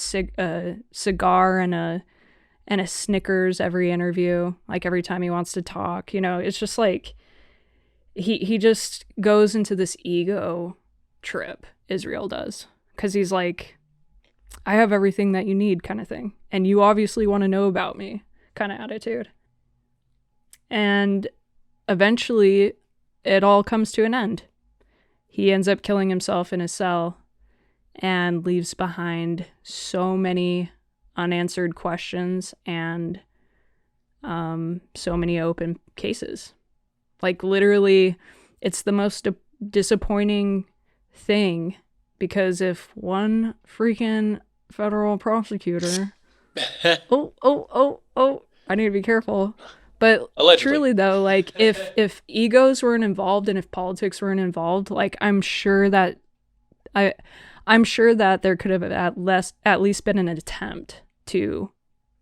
cigar and a Snickers every interview, like every time he wants to talk. It's just like he just goes into this ego trip, Israel does, because he's like, I have everything that you need kind of thing, and you obviously want to know about me kind of attitude. And eventually it all comes to an end. He ends up killing himself in his cell and leaves behind so many unanswered questions and so many open cases. Like, literally, it's the most disappointing thing, because if one freaking federal prosecutor I need to be careful, but allegedly. Truly though, like, if egos weren't involved and if politics weren't involved, like, I'm sure that there could have at least been an attempt to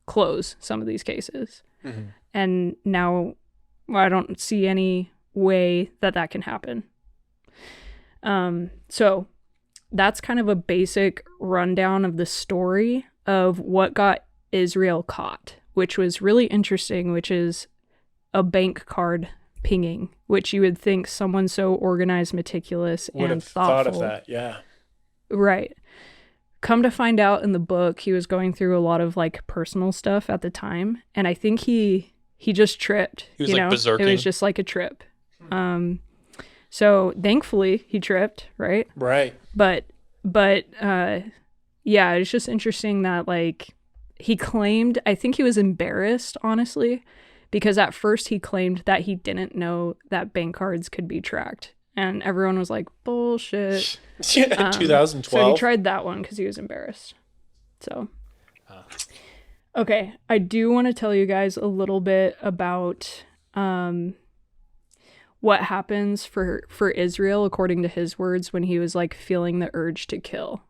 close some of these cases. Mm-hmm. And now I don't see any way that can happen. So that's kind of a basic rundown of the story of what got Israel caught, which was really interesting, which is a bank card pinging, which you would think someone so organized, meticulous, would and have thoughtful. thought of that, yeah. Right. Come to find out, in the book, he was going through a lot of like personal stuff at the time, and I think he just tripped. He was like berserking. It was just like a trip. So thankfully he tripped, right? Right. But yeah, it's just interesting that, like, he claimed, I think he was embarrassed, honestly, because at first he claimed that he didn't know that bank cards could be tracked. And everyone was like, bullshit. 2012. So he tried that one because he was embarrassed. So, okay. I do want to tell you guys a little bit about what happens for Israel, according to his words, when he was like feeling the urge to kill.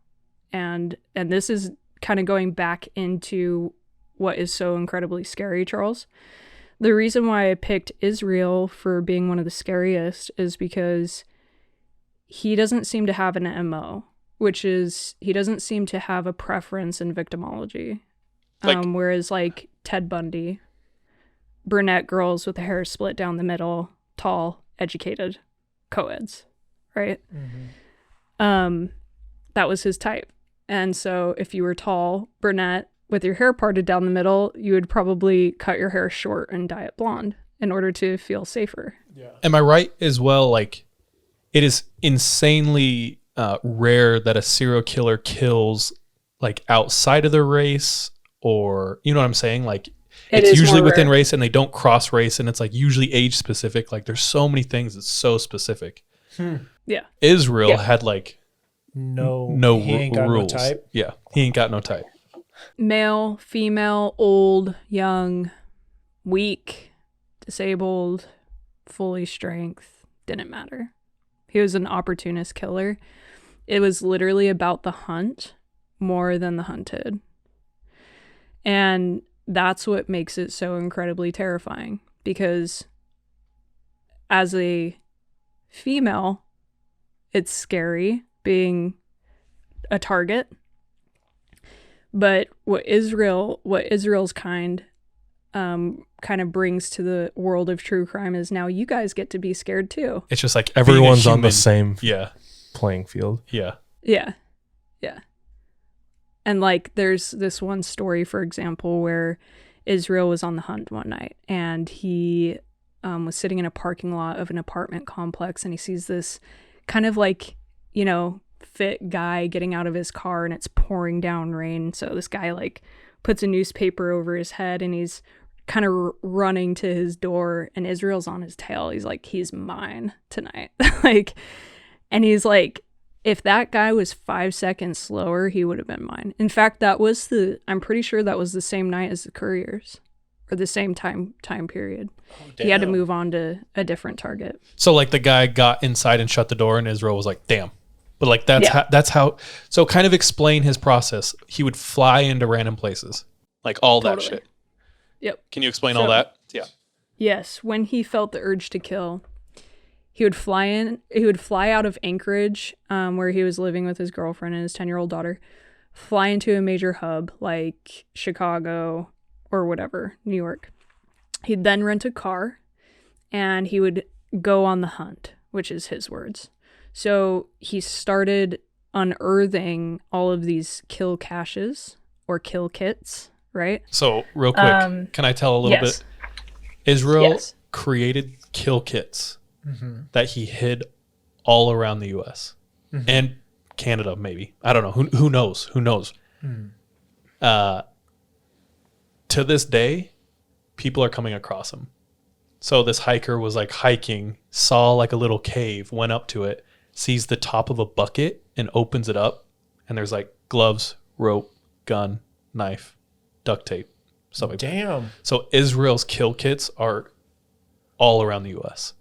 And this is kind of going back into what is so incredibly scary, Charles. The reason why I picked Israel for being one of the scariest is because he doesn't seem to have an MO, which is he doesn't seem to have a preference in victimology. Whereas like Ted Bundy, brunette girls with the hair split down the middle, tall, educated, co-eds, right? Mm-hmm. That was his type. And so if you were tall, brunette, with your hair parted down the middle, you would probably cut your hair short and dye it blonde in order to feel safer. Yeah. Am I right as well? Like, it is insanely rare that a serial killer kills like outside of their race, or you know what I'm saying? Like, it's usually within race, and they don't cross race, and it's like usually age specific. Like, there's so many things that's so specific. Yeah. Israel had like no he ain't got rules. No type. Yeah, he ain't got no type. Male, female, old, young, weak, disabled, fully strength, didn't matter. He was an opportunist killer. It was literally about the hunt more than the hunted. And that's what makes it so incredibly terrifying, because as a female, it's scary being a target. But what Israel's kind of brings to the world of true crime is now you guys get to be scared too. It's just like everyone's on the same yeah playing field. Yeah. Yeah. Yeah. And like there's this one story, for example, where Israel was on the hunt one night, and he was sitting in a parking lot of an apartment complex, and he sees this kind of like, you know, fit guy getting out of his car, and it's pouring down rain. So this guy like puts a newspaper over his head, and he's kind of running to his door, and Israel's on his tail. He's like, he's mine tonight. Like, and he's like, if that guy was 5 seconds slower, he would have been mine. In fact, I'm pretty sure that was the same night as the couriers, or the same time period. Oh, he had to move on to a different target. So like the guy got inside and shut the door, and Israel was like, damn. But like that's how. So kind of explain his process. He would fly into random places, like all that shit. Yep. Can you explain all that? Yeah. Yes. When he felt the urge to kill, he would fly in. He would fly out of Anchorage, where he was living with his girlfriend and his 10-year-old daughter. Fly into a major hub like Chicago or whatever, New York. He'd then rent a car, and he would go on the hunt, which is his words. So he started unearthing all of these kill caches or kill kits, right? So real quick, can I tell a little bit? Israel created kill kits that he hid all around the U.S. And Canada, maybe. I don't know. Who knows? Who knows? To this day, people are coming across them. So this hiker was like hiking, saw like a little cave, went up to it, sees the top of a bucket and opens it up, and there's like gloves, rope, gun, knife, duct tape, stuff like that. Damn. So Israel's kill kits are all around the US.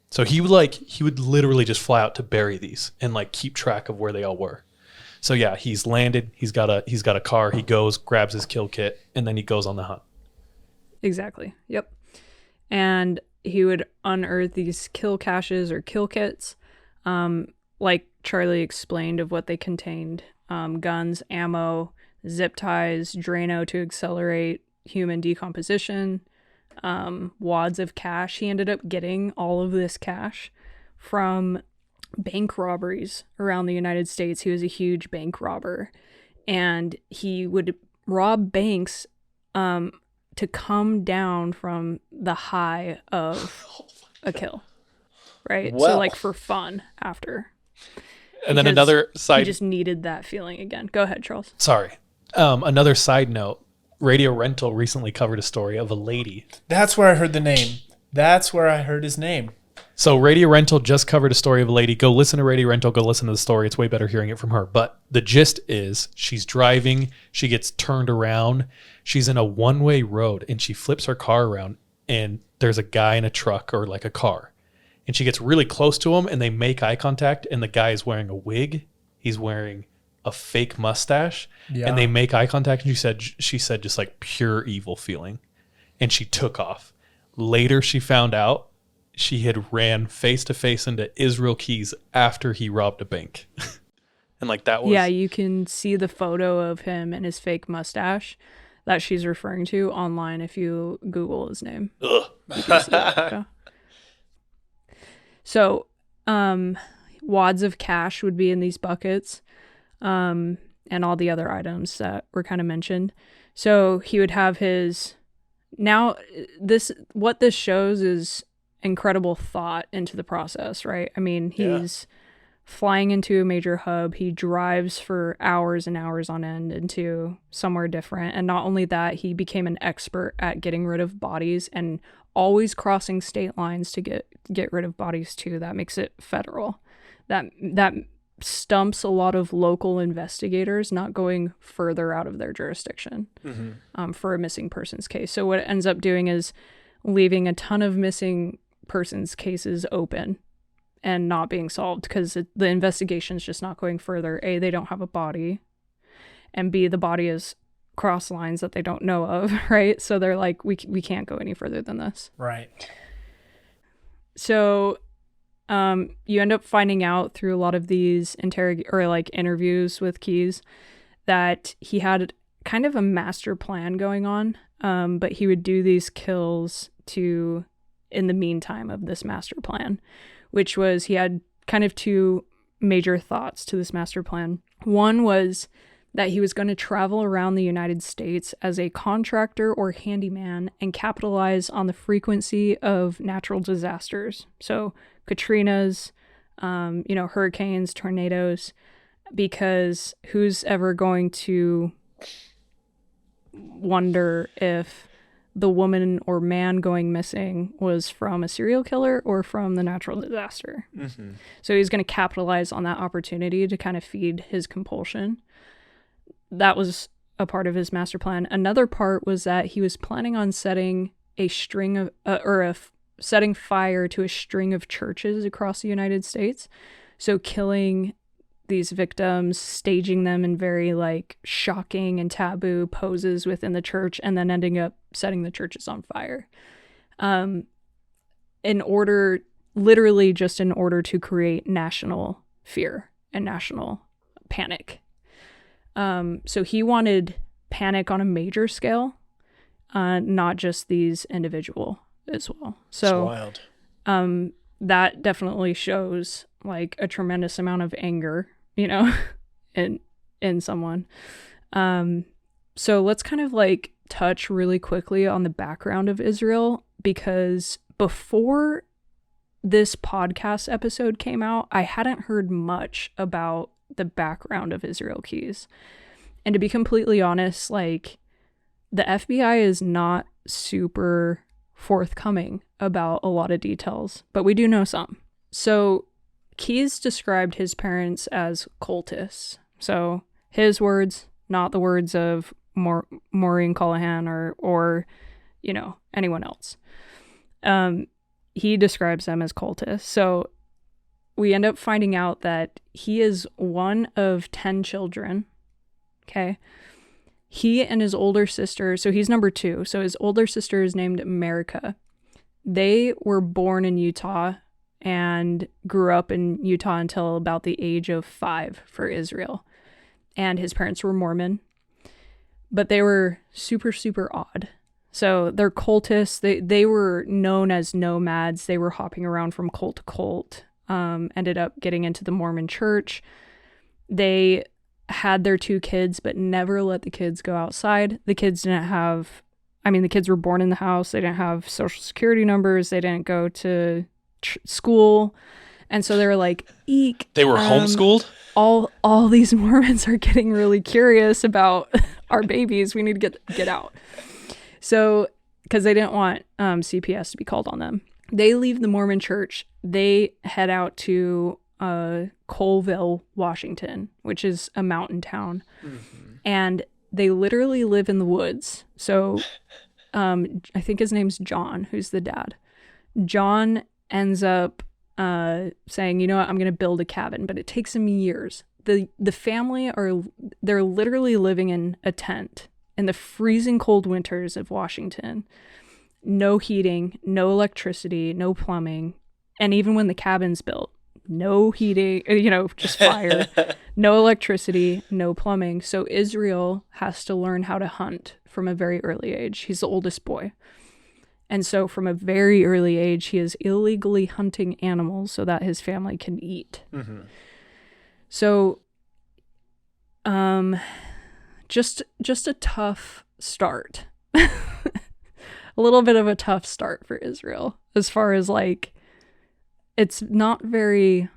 So he would literally just fly out to bury these and like keep track of where they all were. So yeah, he's landed, he's got a car, he goes, grabs his kill kit, and then he goes on the hunt. Exactly. Yep. And he would unearth these kill caches or kill kits, like Charlie explained, of what they contained: guns, ammo, zip ties, Drano to accelerate human decomposition, wads of cash. He ended up getting all of this cash from bank robberies around the United States. He was a huge bank robber, and he would rob banks to come down from the high of a kill, right? Well, so like for fun after. And then another side, he just needed that feeling again. Go ahead, Charles. Sorry. Another side note, Radio Rental recently covered a story of a lady. That's where I heard the name. That's where I heard his name. So Radio Rental just covered a story of a lady. Go listen to Radio Rental. Go listen to the story. It's way better hearing it from her. But the gist is she's driving. She gets turned around. She's in a one-way road, and she flips her car around, and there's a guy in a truck or like a car. And she gets really close to him and they make eye contact, and the guy is wearing a wig. He's wearing a fake mustache, and they make eye contact, and she said just like pure evil feeling, and she took off. Later she found out she had ran face to face into Israel Keys after he robbed a bank. And like that was... Yeah, you can see the photo of him and his fake mustache that she's referring to online if you Google his name. Ugh. You can see that photo. So, wads of cash would be in these buckets, and all the other items that were kind of mentioned. So he would have his... Now, what this shows is incredible thought into the process, right? I mean, he's flying into a major hub. He drives for hours and hours on end into somewhere different. And not only that, he became an expert at getting rid of bodies and always crossing state lines to get rid of bodies too. That makes it federal. That stumps a lot of local investigators not going further out of their jurisdiction for a missing persons case. So what it ends up doing is leaving a ton of missing persons cases open and not being solved because the investigation is just not going further. A, they don't have a body, and B, the body is cross lines that they don't know of, right? So they're like, we can't go any further than this. Right. So you end up finding out through a lot of these interviews with Keys that he had kind of a master plan going on, but he would do these kills in the meantime of this master plan, which was he had kind of two major thoughts to this master plan. One was that he was going to travel around the United States as a contractor or handyman and capitalize on the frequency of natural disasters. So Katrinas, hurricanes, tornadoes, because who's ever going to wonder if the woman or man going missing was from a serial killer or from the natural disaster? Mm-hmm. So he's going to capitalize on that opportunity to kind of feed his compulsion. That was a part of his master plan. Another part was that he was planning on setting a string of setting fire to a string of churches across the United States. So killing these victims, staging them in very like shocking and taboo poses within the church, and then ending up setting the churches on fire. Literally just in order to create national fear and national panic. So he wanted panic on a major scale, not just these individual as well. So it's wild. That definitely shows like a tremendous amount of anger, in someone. So let's kind of like touch really quickly on the background of Israel, because before this podcast episode came out, I hadn't heard much about the background of Israel Keys. And to be completely honest, like the FBI is not super forthcoming about a lot of details, but we do know some. So Keys described his parents as cultists. So his words, not the words of Maureen Callahan or anyone else. He describes them as cultists. So we end up finding out that he is one of 10 children. Okay. He and his older sister, so he's number 2. So his older sister is named America. They were born in Utah and grew up in Utah until about the age of 5 for Israel. And his parents were Mormon. But they were super, super odd. So they're cultists. They were known as nomads. They were hopping around from cult to cult. Ended up getting into the Mormon church. They had their 2 kids, but never let the kids go outside. The kids the kids were born in the house. They didn't have social security numbers. They didn't go to school. And so they were like, eek. They were homeschooled? All these Mormons are getting really curious about our babies. We need to get out. So, because they didn't want CPS to be called on them. They leave the Mormon church. They head out to Colville, Washington, which is a mountain town. Mm-hmm. And they literally live in the woods. So I think his name's John, who's the dad. John ends up saying, you know what, I'm going to build a cabin, but it takes him years. The family they're literally living in a tent in the freezing cold winters of Washington. No heating, no electricity, no plumbing. And even when the cabin's built, no heating, just fire, no electricity, no plumbing. So Israel has to learn how to hunt from a very early age. He's the oldest boy. And so from a very early age, he is illegally hunting animals so that his family can eat. Mm-hmm. So, just a tough start. A little bit of a tough start for Israel as far as like, it's not very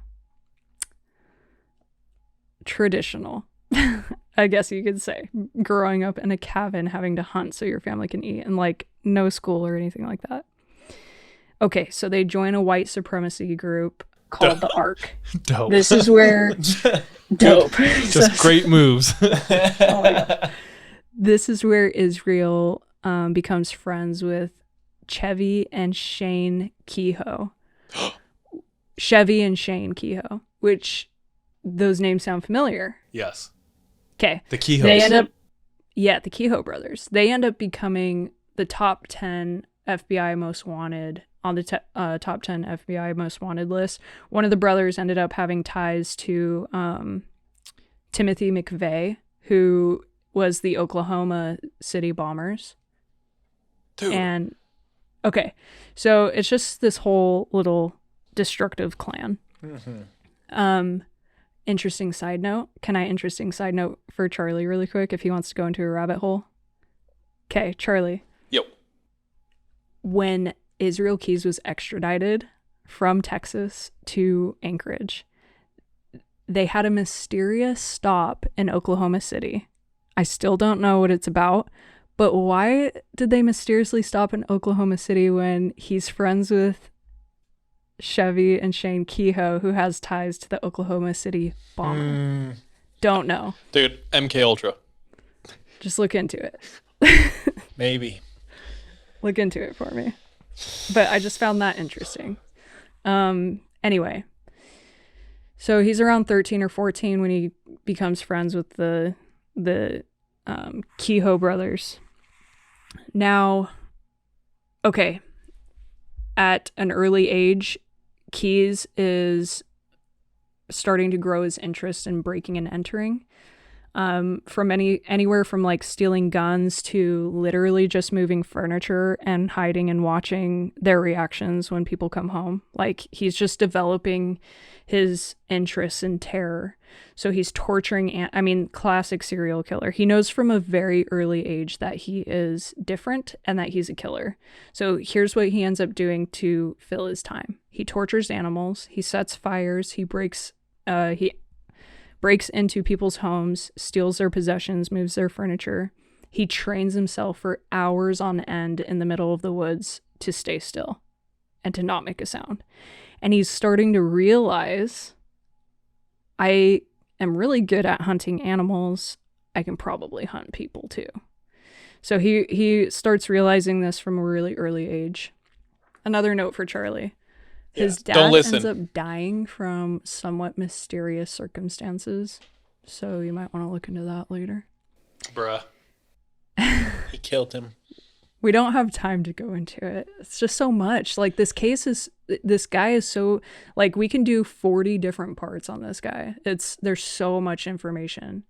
traditional, I guess you could say, growing up in a cabin, having to hunt so your family can eat, and like no school or anything like that. Okay, so they join a white supremacy group called the Ark. Dope. This is where dope. Just great moves. Oh my God. This is where Israel becomes friends with Chevy and Shane Kehoe. Chevy and Shane Kehoe, which those names sound familiar. Yes. Okay. The Kehoes. They end up, the Kehoe brothers. They end up becoming the top 10 FBI most wanted on the top 10 FBI most wanted list. One of the brothers ended up having ties to Timothy McVeigh, who was the Oklahoma City bombers. Dude. And okay, so it's just this whole little destructive clan. Mm-hmm. Interesting side note. Can I interesting side note for Charlie really quick if he wants to go into a rabbit hole? Okay, Charlie. Yep. When Israel Keys was extradited from Texas to Anchorage, they had a mysterious stop in Oklahoma City. I still don't know what it's about, but why did they mysteriously stop in Oklahoma City when he's friends with Chevy and Shane Kehoe, who has ties to the Oklahoma City bomber? Don't know. Dude, MK Ultra. Just look into it. Maybe. Look into it for me. But I just found that interesting. Anyway, so he's around 13 or 14 when he becomes friends with the Kehoe brothers. Now, okay, at an early age, Keys is starting to grow his interest in breaking and entering. From anywhere from like stealing guns to literally just moving furniture and hiding and watching their reactions when people come home. Like, he's just developing his interests in terror. So he's torturing, classic serial killer. He knows from a very early age that he is different and that he's a killer. So here's what he ends up doing to fill his time. He tortures animals, he sets fires, he breaks into people's homes, steals their possessions, moves their furniture. He trains himself for hours on end in the middle of the woods to stay still and to not make a sound. And he's starting to realize, I am really good at hunting animals. I can probably hunt people too. So he starts realizing this from a really early age. Another note for Charlie. His dad ends up dying from somewhat mysterious circumstances. So you might want to look into that later. Bruh. He killed him. We don't have time to go into it. It's just so much. Like, this guy is so, like, we can do 40 different parts on this guy. There's so much information.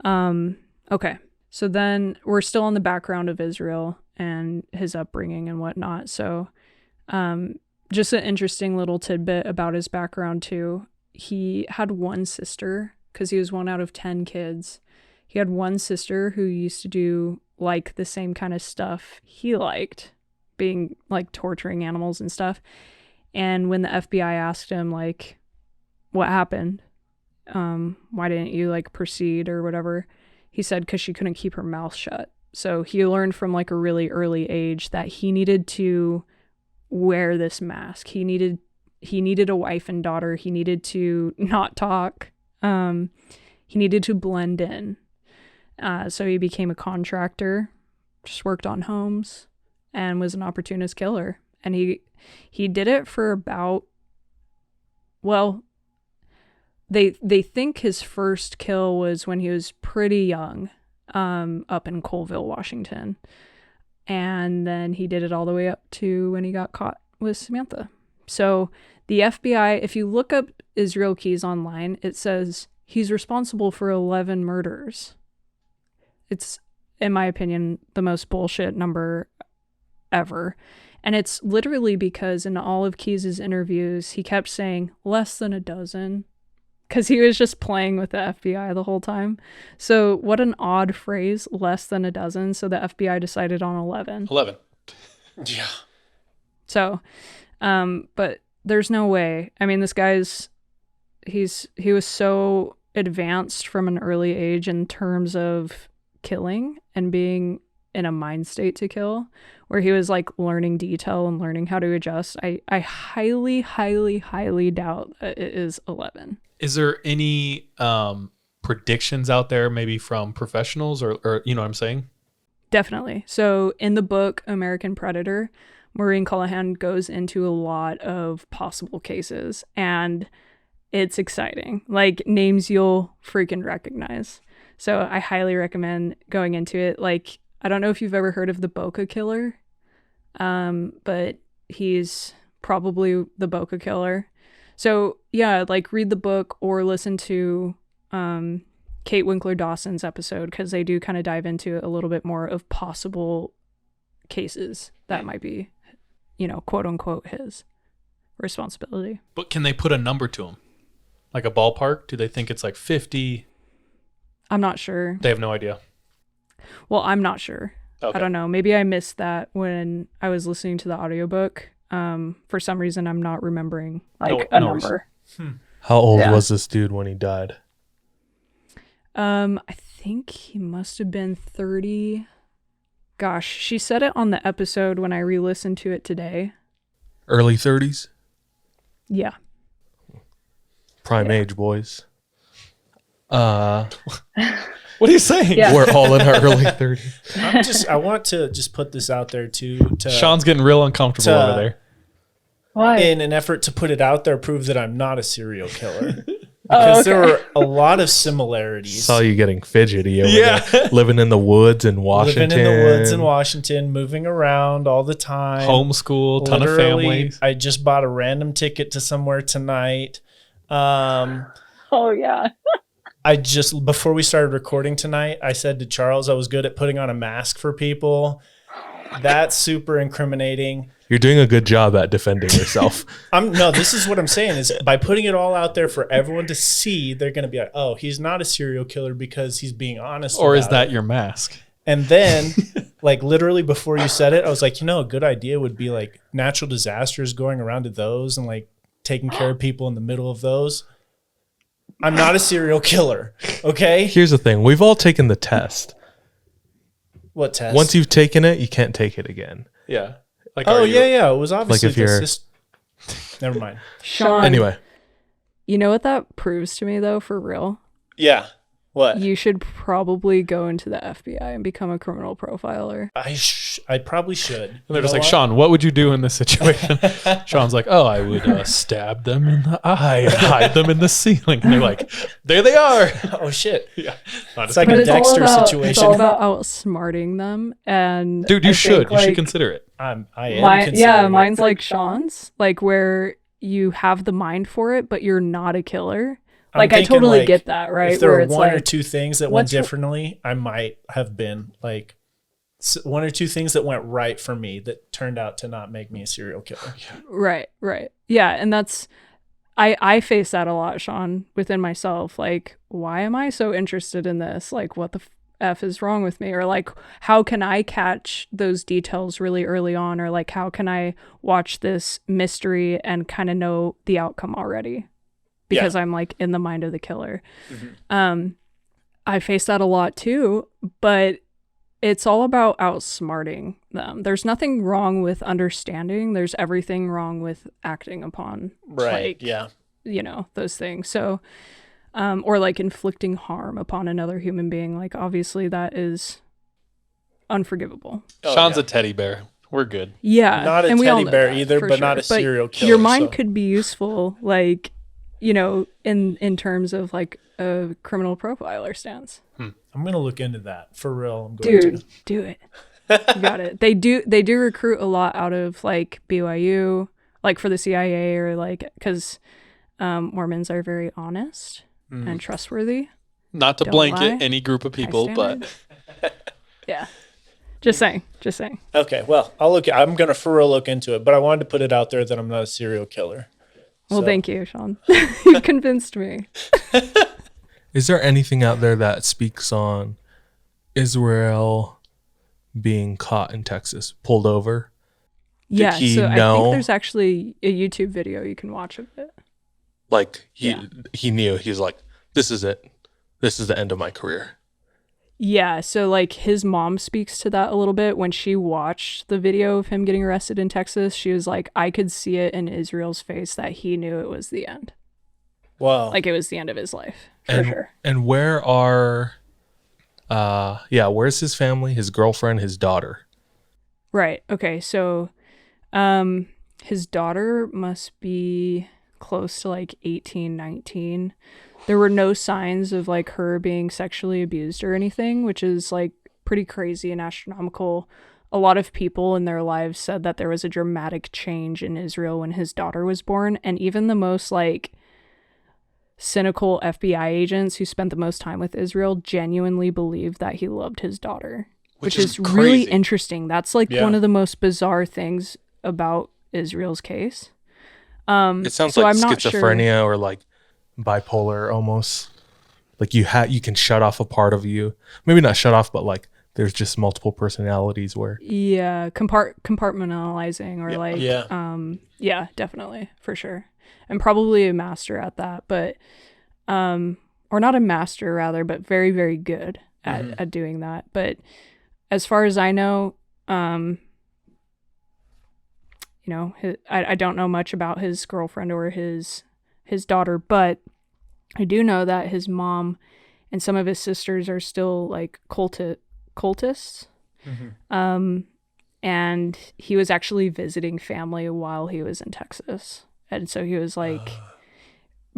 Okay. So then we're still on the background of Israel and his upbringing and whatnot. So, just an interesting little tidbit about his background too. He had one sister because he was one out of 10 kids. He had one sister who used to do like the same kind of stuff he liked, being like torturing animals and stuff. And when the FBI asked him like, what happened? Why didn't you like proceed or whatever? He said, because she couldn't keep her mouth shut. So he learned from like a really early age that he needed to wear this mask. He needed a wife and daughter. He needed to not talk. He needed to blend in. So he became a contractor, just worked on homes, and was an opportunist killer. And he did it for about well, they think his first kill was when he was pretty young, up in Colville, Washington. And then he did it all the way up to when he got caught with Samantha. So the FBI, if you look up Israel Keyes online, it says he's responsible for 11 murders. It's, in my opinion, the most bullshit number ever. And it's literally because in all of Keyes' interviews, he kept saying less than a dozen, because he was just playing with the FBI the whole time. So what an odd phrase, less than a dozen. So the FBI decided on 11. 11. Yeah. So, but there's no way. I mean, this guy's, he was so advanced from an early age in terms of killing and being in a mind state to kill, where he was like learning detail and learning how to adjust. I highly, highly, highly doubt that it is 11. Is there any predictions out there, maybe from professionals or you know what I'm saying? Definitely. So in the book American Predator, Maureen Cullihan goes into a lot of possible cases, and it's exciting. Like names you'll freaking recognize. So I highly recommend going into it. Like, I don't know if you've ever heard of the Boca Killer, but he's probably the Boca Killer. So yeah, like read the book or listen to Kate Winkler Dawson's episode, because they do kind of dive into a little bit more of possible cases that might be, you know, quote unquote his responsibility. But can they put a number to him? Like a ballpark? Do they think it's like 50? I'm not sure. They have no idea. Well, I'm not sure. Okay. I don't know. Maybe I missed that when I was listening to the audiobook. For some reason, I'm not remembering like a number. How old was this dude when he died? I think he must have been 30. Gosh, she said it on the episode when I re-listened to it today. Early 30s? Yeah. Prime age, boys. What are you saying? Yeah. We're all in our early 30s. I want to just put this out there too. Sean's getting real uncomfortable over there. Why? In an effort to put it out there, prove that I'm not a serial killer. Because there were a lot of similarities. Saw you getting fidgety over there. Living in the woods in Washington. Living in the woods in Washington, moving around all the time. Homeschool, ton of Literally, families. I just bought a random ticket to somewhere tonight. Oh, yeah. I just, before we started recording tonight, I said to Charles I was good at putting on a mask for people. That's super incriminating. You're doing a good job at defending yourself. No, this is what I'm saying is by putting it all out there for everyone to see, they're going to be like, oh, he's not a serial killer because he's being honest. Or is about that it. your mask? And then, like literally before you said it, I was like, you know, a good idea would be like natural disasters, going around to those and like taking care of people in the middle of those. I'm not a serial killer, okay? Here's the thing. We've all taken the test. What test? Once you've taken it, you can't take it again. Yeah. Like, Oh, yeah. It was obviously Like if you're- Never mind. Sean, Anyway, you know what that proves to me, though, for real? Yeah. What? You should probably go into the FBI and become a criminal profiler. I probably should. And they're just like, Sean, what would you do in this situation? Sean's like, oh, I would stab them in the eye and hide them in the ceiling. And they're like, there they are. Oh, shit. Yeah. It's like a Dexter It's situation. all about outsmarting them. And Dude, you I should. think, You should like, consider it. I am yeah, considering it. mine's like Sean's, like where you have the mind for it, but you're not a killer. I'm Like, I thinking, totally like, get that, right? If there Where were it's one or like, two things that went what's- differently, I might have been like one or two things that went right for me that turned out to not make me a serial killer. right. Yeah, and that's, I face that a lot, Sean, within myself. Like, why am I so interested in this? Like, what the F is wrong with me? Or like, how can I catch those details really early on? Or like, how can I watch this mystery and kind of know the outcome already? Because I'm like in the mind of the killer. I face that a lot too, but it's all about outsmarting them. There's nothing wrong with understanding. There's everything wrong with acting upon, Right. like, Yeah. you know, those things. So, or like inflicting harm upon another human being. Like, obviously that is unforgivable. Sean's a teddy bear. We're good. Yeah. Not a and we all teddy know bear that, either, for but not sure. a serial killer. Your mind so- could be useful, like in terms of like a criminal profiler stance. I'm gonna look into that for real. I'm going Dude, to. do it. You got it. They do recruit a lot out of like BYU, like for the CIA, or like because Mormons are very honest and trustworthy. Not to Don't blanket lie. any group of High people, but standard. Yeah. Just saying. Okay, well, I'm gonna for real look into it, but I wanted to put it out there that I'm not a serial killer. Well, So- thank you, Sean. You convinced me. Is there anything out there that speaks on Israel being caught in Texas, pulled over? Yeah, he so I know? think there's actually a YouTube video you can watch of it. Like Yeah. he knew. He's like, this is it. This is the end of my career. Yeah, so like his mom speaks to that a little bit. When she watched the video of him getting arrested in Texas, she was like, I could see it in Israel's face that he knew it was the end. Wow. Like it was the end of his life, for sure. And where are where's his family, his girlfriend, his daughter? Right. Okay, so his daughter must be close to like 18, 19. There were no signs of like her being sexually abused or anything, which is like pretty crazy and astronomical. A lot of people in their lives said that there was a dramatic change in Israel when his daughter was born, and even the most like cynical FBI agents who spent the most time with Israel genuinely believed that he loved his daughter, which is really crazy. interesting. That's like one of the most bizarre things about Israel's case. It sounds so like I'm not schizophrenia or like bipolar almost. Like you can shut off a part of you. Maybe not shut off, but like there's just multiple personalities where Yeah, compartmentalizing or like Yeah. definitely, for sure. And probably a master at that, but or not a master rather, but very, very good at doing that. But as far as I know, I don't know much about his girlfriend or his daughter, but I do know that his mom and some of his sisters are still like cultists. And he was actually visiting family while he was in Texas. And so he was like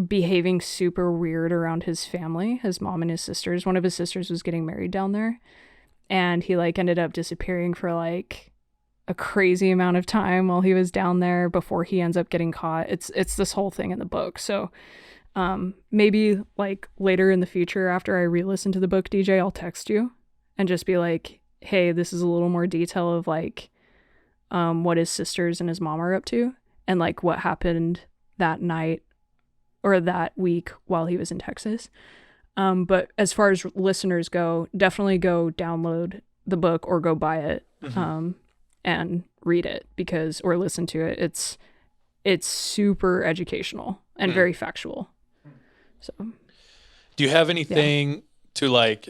behaving super weird around his family, his mom and his sisters. One of his sisters was getting married down there. And he like ended up disappearing for like a crazy amount of time while he was down there before he ends up getting caught. It's this whole thing in the book. So maybe like later in the future after I re-listen to the book, DJ, I'll text you and just be like, hey, this is a little more detail of like what his sisters and his mom are up to and like what happened that night or that week while he was in Texas. But as far as listeners go, definitely go download the book or go buy it and read it or listen to it. It's super educational and very factual. So, do you have anything to like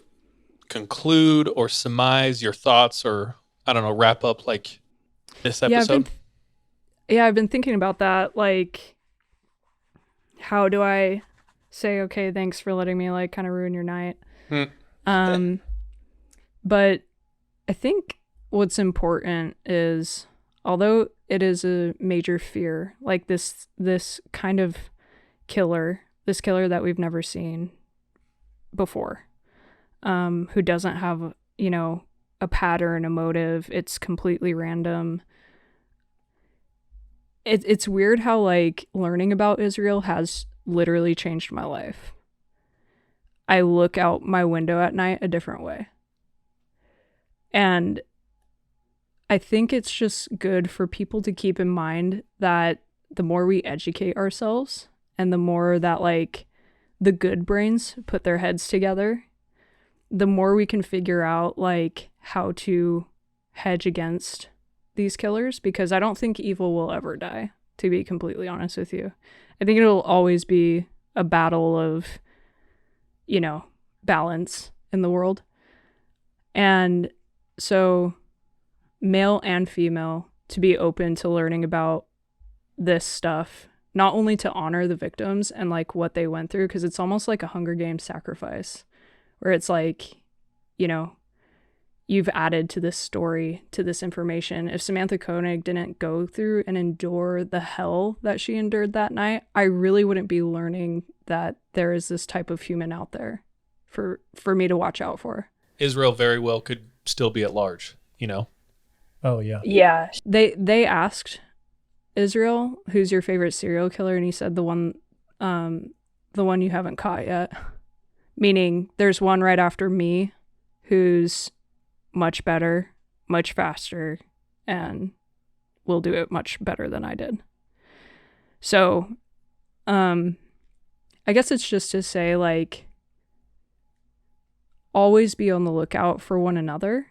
conclude or surmise your thoughts or, I don't know, wrap up like this episode? I've been thinking about that. Like, how do I say, okay, thanks for letting me like kind of ruin your night? But I think what's important is, although it is a major fear, like this kind of killer, this killer that we've never seen before, who doesn't have, a pattern, a motive, it's completely random. It's weird how like learning about Israel has literally changed my life. I look out my window at night a different way. And I think it's just good for people to keep in mind that the more we educate ourselves and the more that like the good brains put their heads together, the more we can figure out like how to hedge against these killers, because I don't think evil will ever die, to be completely honest with you. I think it'll always be a battle of, balance in the world. And so male and female to be open to learning about this stuff, not only to honor the victims and like what they went through, because it's almost like a Hunger Games sacrifice where it's like, you've added to this story, to this information. If Samantha Koenig didn't go through and endure the hell that she endured that night, I really wouldn't be learning that there is this type of human out there for me to watch out for. Israel very well could still be at large, you know? Oh, yeah. Yeah. They asked Israel, who's your favorite serial killer? And he said the one you haven't caught yet. Meaning there's one right after me who's much better, much faster, and will do it much better than I did. So, I guess it's just to say, like, always be on the lookout for one another,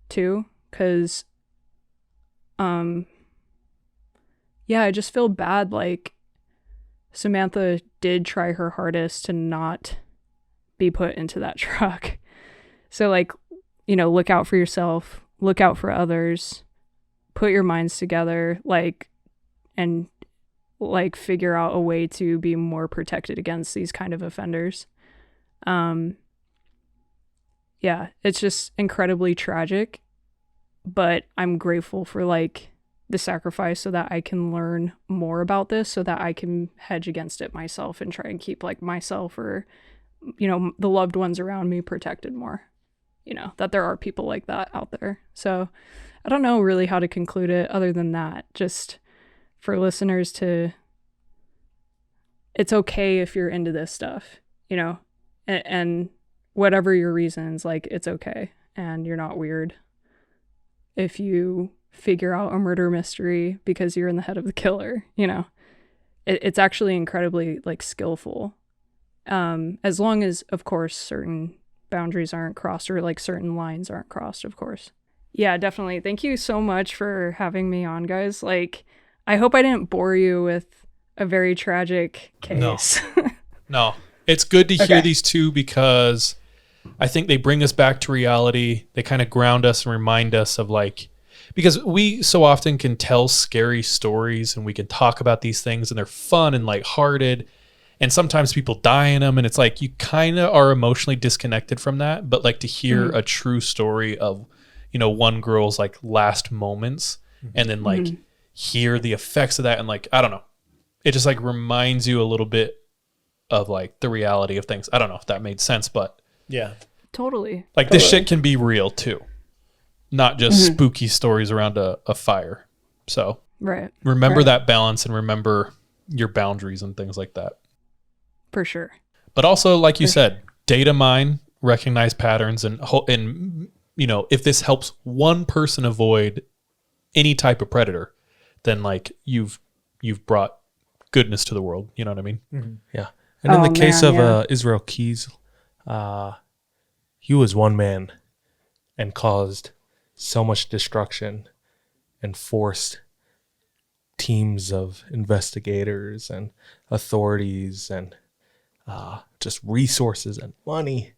too, because, yeah, I just feel bad, like, Samantha did try her hardest to not be put into that truck. So, like, you know, look out for yourself, look out for others, put your minds together, like, and like figure out a way to be more protected against these kind of offenders. Yeah, it's just incredibly tragic, but I'm grateful for like the sacrifice so that I can learn more about this so that I can hedge against it myself and try and keep like myself or, you know, the loved ones around me protected more. You know, that there are people like that out there. So I don't know really how to conclude it other than that. Just for listeners to, it's okay if you're into this stuff, you know, and whatever your reasons, like it's okay. And you're not weird if you figure out a murder mystery because you're in the head of the killer, you know. It's actually incredibly like skillful. As long as, of course, certain boundaries aren't crossed or like certain lines aren't crossed, of course. Yeah, definitely. Thank you so much for having me on, guys. Like, I hope I didn't bore you with a very tragic case. No. It's good to hear these two because I think they bring us back to reality. They kind of ground us and remind us of like, because we so often can tell scary stories and we can talk about these things and they're fun and lighthearted. And sometimes people die in them, and it's like you kind of are emotionally disconnected from that. But like to hear a true story of, you know, one girl's like last moments, and then like hear the effects of that, and like I don't know, it just like reminds you a little bit of like the reality of things. I don't know if that made sense, but yeah, totally. Like this shit can be real too, not just spooky stories around a fire. So remember that balance and remember your boundaries and things like that. For sure. But also, like you said, data mine, recognize patterns, and you know, if this helps one person avoid any type of predator, then like you've brought goodness to the world. You know what I mean? Mm-hmm. Yeah. And in the case of Israel Keys, he was one man and caused so much destruction and forced teams of investigators and authorities and just resources and money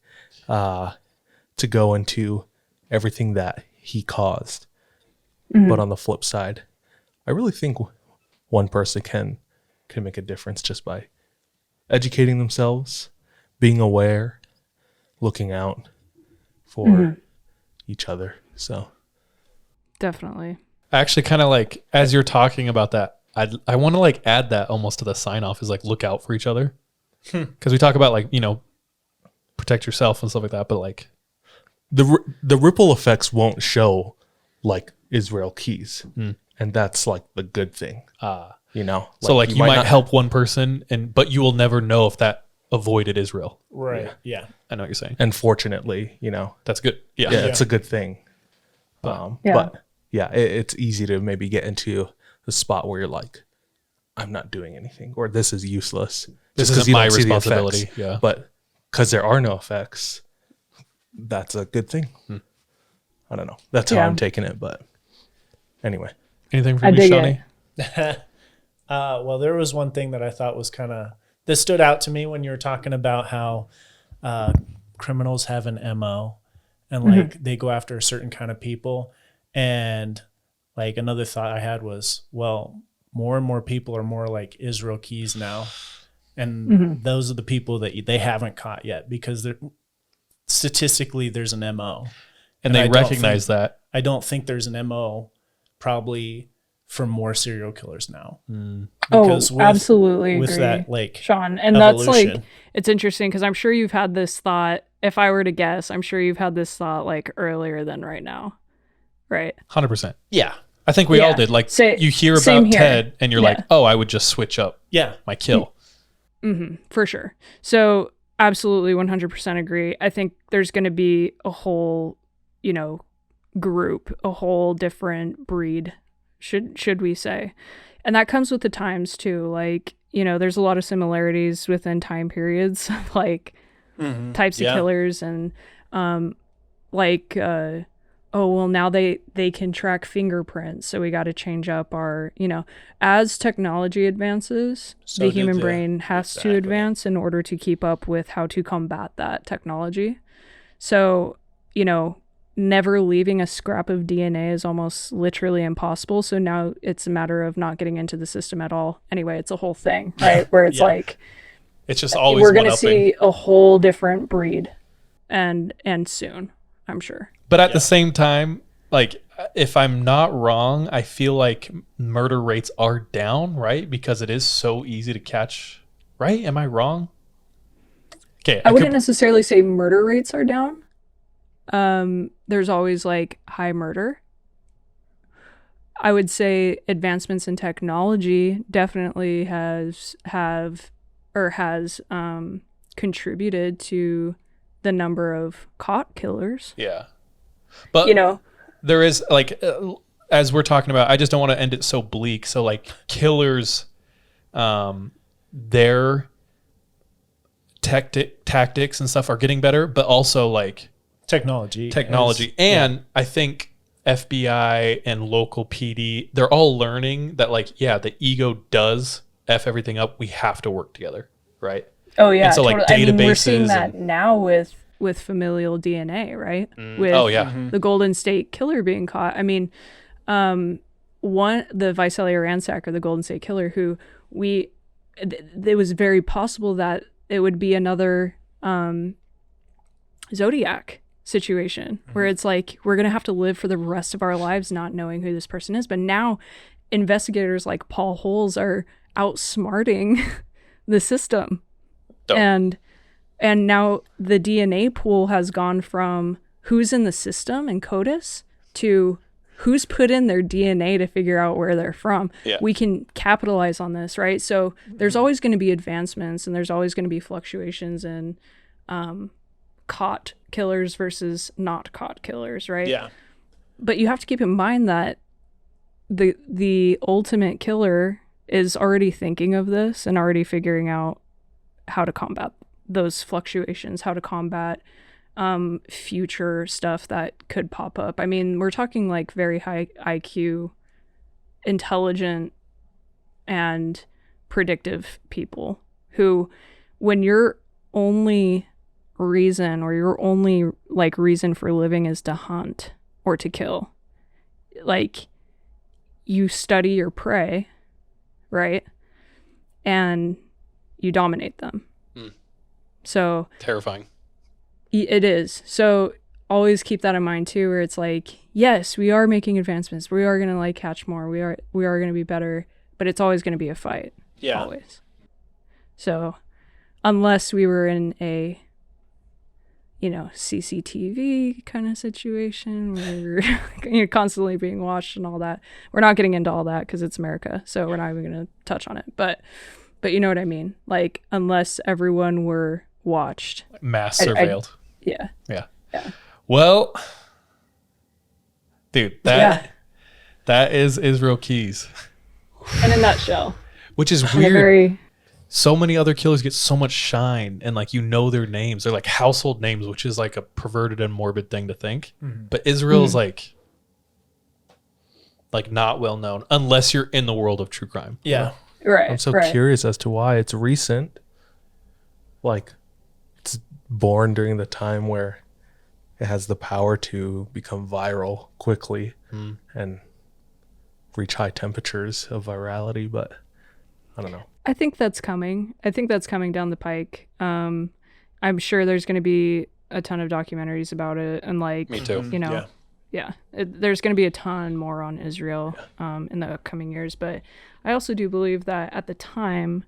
to go into everything that he caused. But on the flip side, I really think one person can make a difference just by educating themselves, being aware, looking out for each other. So definitely. Actually, kind of like as you're talking about that, I want to like add that almost to the sign off is like look out for each other. Because we talk about like, you know, protect yourself and stuff like that, but like the ripple effects won't show like Israel Keys, and that's like the good thing. You know, so like you might not help one person, but you will never know if that avoided Israel. Right. Yeah. I know what you're saying. And fortunately, you know, that's good. Yeah, it's a good thing. But yeah, it's easy to maybe get into the spot where you're like, I'm not doing anything, or this is useless. This isn't my responsibility. Yeah. But because there are no effects, that's a good thing. I don't know. That's how I'm taking it. But anyway. Anything from you, Shawnee? Well, there was one thing that I thought was this stood out to me when you were talking about how criminals have an MO and like they go after a certain kind of people. And like another thought I had was, well, more and more people are more like Israel Keys now. And those are the people that they haven't caught yet because statistically there's an MO. And they recognize that. I don't think there's an MO probably for more serial killers now. Absolutely with agree, that, like, Sean. And evolution. That's like, it's interesting because I'm sure you've had this thought. If I were to guess, I'm sure you've had this thought like earlier than right now, right? 100%. Yeah. I think we all did. Like, you hear about Ted and you're like, oh, I would just switch up my kill. Mm-hmm, for sure. So absolutely 100% agree. I think there's going to be a whole, group, a whole different breed, should we say. And that comes with the times too. Like, there's a lot of similarities within time periods, like types of killers and now they can track fingerprints, so we got to change up our, as technology advances, the human brain has to advance in order to keep up with how to combat that technology. So, never leaving a scrap of DNA is almost literally impossible. So now it's a matter of not getting into the system at all. Anyway, it's a whole thing, right? Where it's like, it's just always we're going to see a whole different breed and soon, I'm sure. But at the same time, like, if I'm not wrong, I feel like murder rates are down, right? Because it is so easy to catch, right? Am I wrong? Okay. I wouldn't necessarily say murder rates are down. There's always like high murder. I would say advancements in technology definitely has contributed to the number of caught killers. Yeah. But there is like, as we're talking about, I just don't want to end it so bleak. So like killers, their tactics and stuff are getting better, but also like technology. And I think FBI and local PD, they're all learning that like, the ego does F everything up. We have to work together. Right. Oh yeah. And so like databases. We're seeing that now with familial DNA, right? With the Golden State Killer being caught. I mean, the Visalia ransacker, the Golden State Killer, who it was very possible that it would be another Zodiac situation where it's like we're gonna have to live for the rest of our lives not knowing who this person is. But now investigators like Paul Holes are outsmarting the system. Dope. And now the DNA pool has gone from who's in the system in CODIS to who's put in their DNA to figure out where they're from. Yeah. We can capitalize on this, right? So there's always going to be advancements and there's always going to be fluctuations in caught killers versus not caught killers, right? Yeah. But you have to keep in mind that the ultimate killer is already thinking of this and already figuring out how to combat those fluctuations, how to combat future stuff that could pop up. I mean, we're talking like very high IQ, intelligent, and predictive people who, when your only reason or your only like reason for living is to hunt or to kill, like you study your prey, right? And you dominate them. So terrifying. It is. So always keep that in mind too, where it's like, yes, we are making advancements. We are going to like catch more. We are going to be better, but it's always going to be a fight. Yeah. Always. So unless we were in a, CCTV kind of situation where you're constantly being watched and all that. We're not getting into all that because it's America. So we're not even going to touch on it. But you know what I mean? Like, unless everyone were watched. Mass surveilled. Yeah. Well, dude, that is Israel Keys. In a nutshell. Which is weird. So many other killers get so much shine and like their names. They're like household names, which is like a perverted and morbid thing to think. Mm-hmm. But Israel's like not well known unless you're in the world of true crime. Yeah. Right. I'm so curious as to why it's recent. Like, it's born during the time where it has the power to become viral quickly and reach high temperatures of virality, but I don't know. I think that's coming. I think that's coming down the pike. I'm sure there's going to be a ton of documentaries about it, and like, Me too. you know, there's going to be a ton more on Israel in the upcoming years. But I also do believe that at the time,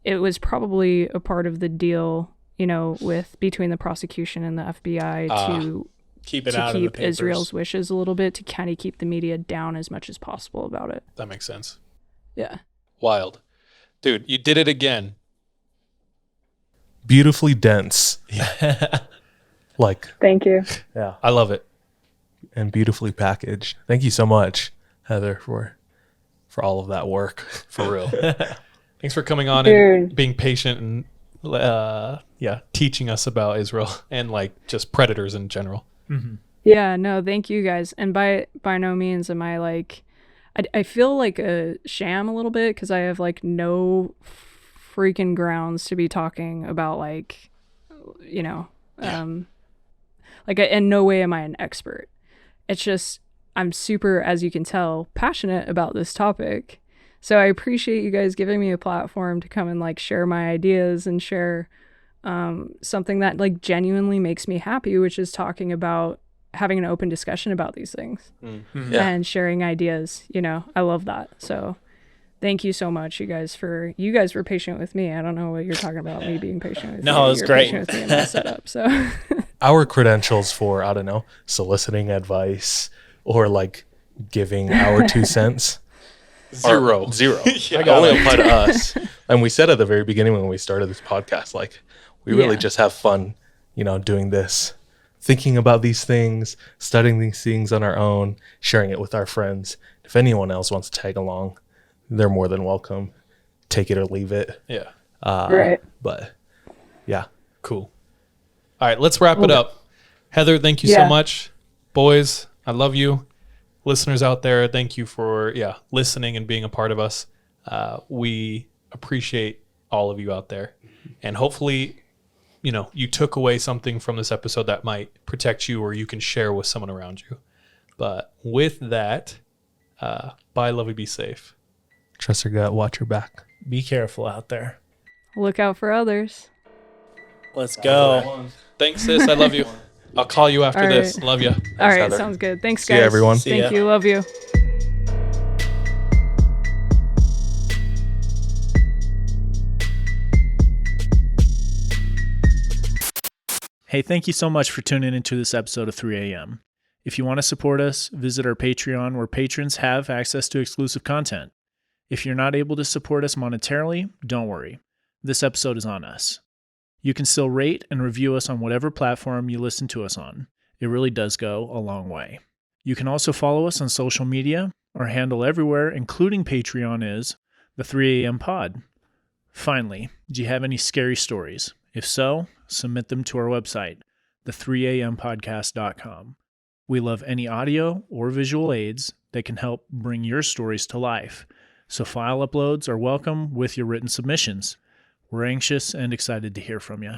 it was probably a part of the deal, you know, with between the prosecution and the FBI to keep it out of the papers. Israel's wishes a little bit, to kind of keep the media down as much as possible about it. That makes sense. Yeah. Wild. Dude, you did it again. Beautifully dense. Like, Thank you. yeah. I love it. And beautifully packaged. Thank you so much, Heather, for all of that work. For real. Thanks for coming on and being patient and teaching us about Israel and like just predators in general. Mm-hmm. Yeah, no, thank you guys. And by no means am I like, I feel like a sham a little bit because I have like no freaking grounds to be talking about like, you know, like in no way am I an expert. It's just, I'm super, as you can tell, passionate about this topic. So I appreciate you guys giving me a platform to come and like share my ideas and share something that like genuinely makes me happy, which is talking about having an open discussion about these things and sharing ideas. You know, I love that. So thank you so much, you guys were patient with me. I don't know what you're talking about, me being patient with you. No, it was great. Patient with me in my setup, so. Our credentials for, I don't know, soliciting advice or like giving our 2 cents. Zero. Only apply to us. And we said at the very beginning when we started this podcast, like, we really just have fun, you know, doing this, thinking about these things, studying these things on our own, sharing it with our friends. If anyone else wants to tag along, they're more than welcome. Take it or leave it. Yeah. Right. But yeah. Cool. All right, let's wrap it up. Heather, thank you so much. Boys, I love you. Listeners out there, thank you for listening and being a part of us. We appreciate all of you out there. And hopefully, you know, you took away something from this episode that might protect you or you can share with someone around you. But with that, bye, love you, be safe. Trust your gut, watch your back. Be careful out there. Look out for others. Let's go. Thanks, sis. I love you. I'll call you after All right. this. Love you. All right, Heather. sounds good. Thanks, See guys. ya, everyone. See Thank ya. you. Love you. Hey, thank you so much for tuning into this episode of 3 a.m. If you want to support us, visit our Patreon where patrons have access to exclusive content. If you're not able to support us monetarily, don't worry. This episode is on us. You can still rate and review us on whatever platform you listen to us on. It really does go a long way. You can also follow us on social media. Our handle everywhere, including Patreon, is the 3 a.m. pod. Finally, do you have any scary stories? If so, submit them to our website, the3ampodcast.com. We love any audio or visual aids that can help bring your stories to life. So file uploads are welcome with your written submissions. We're anxious and excited to hear from you.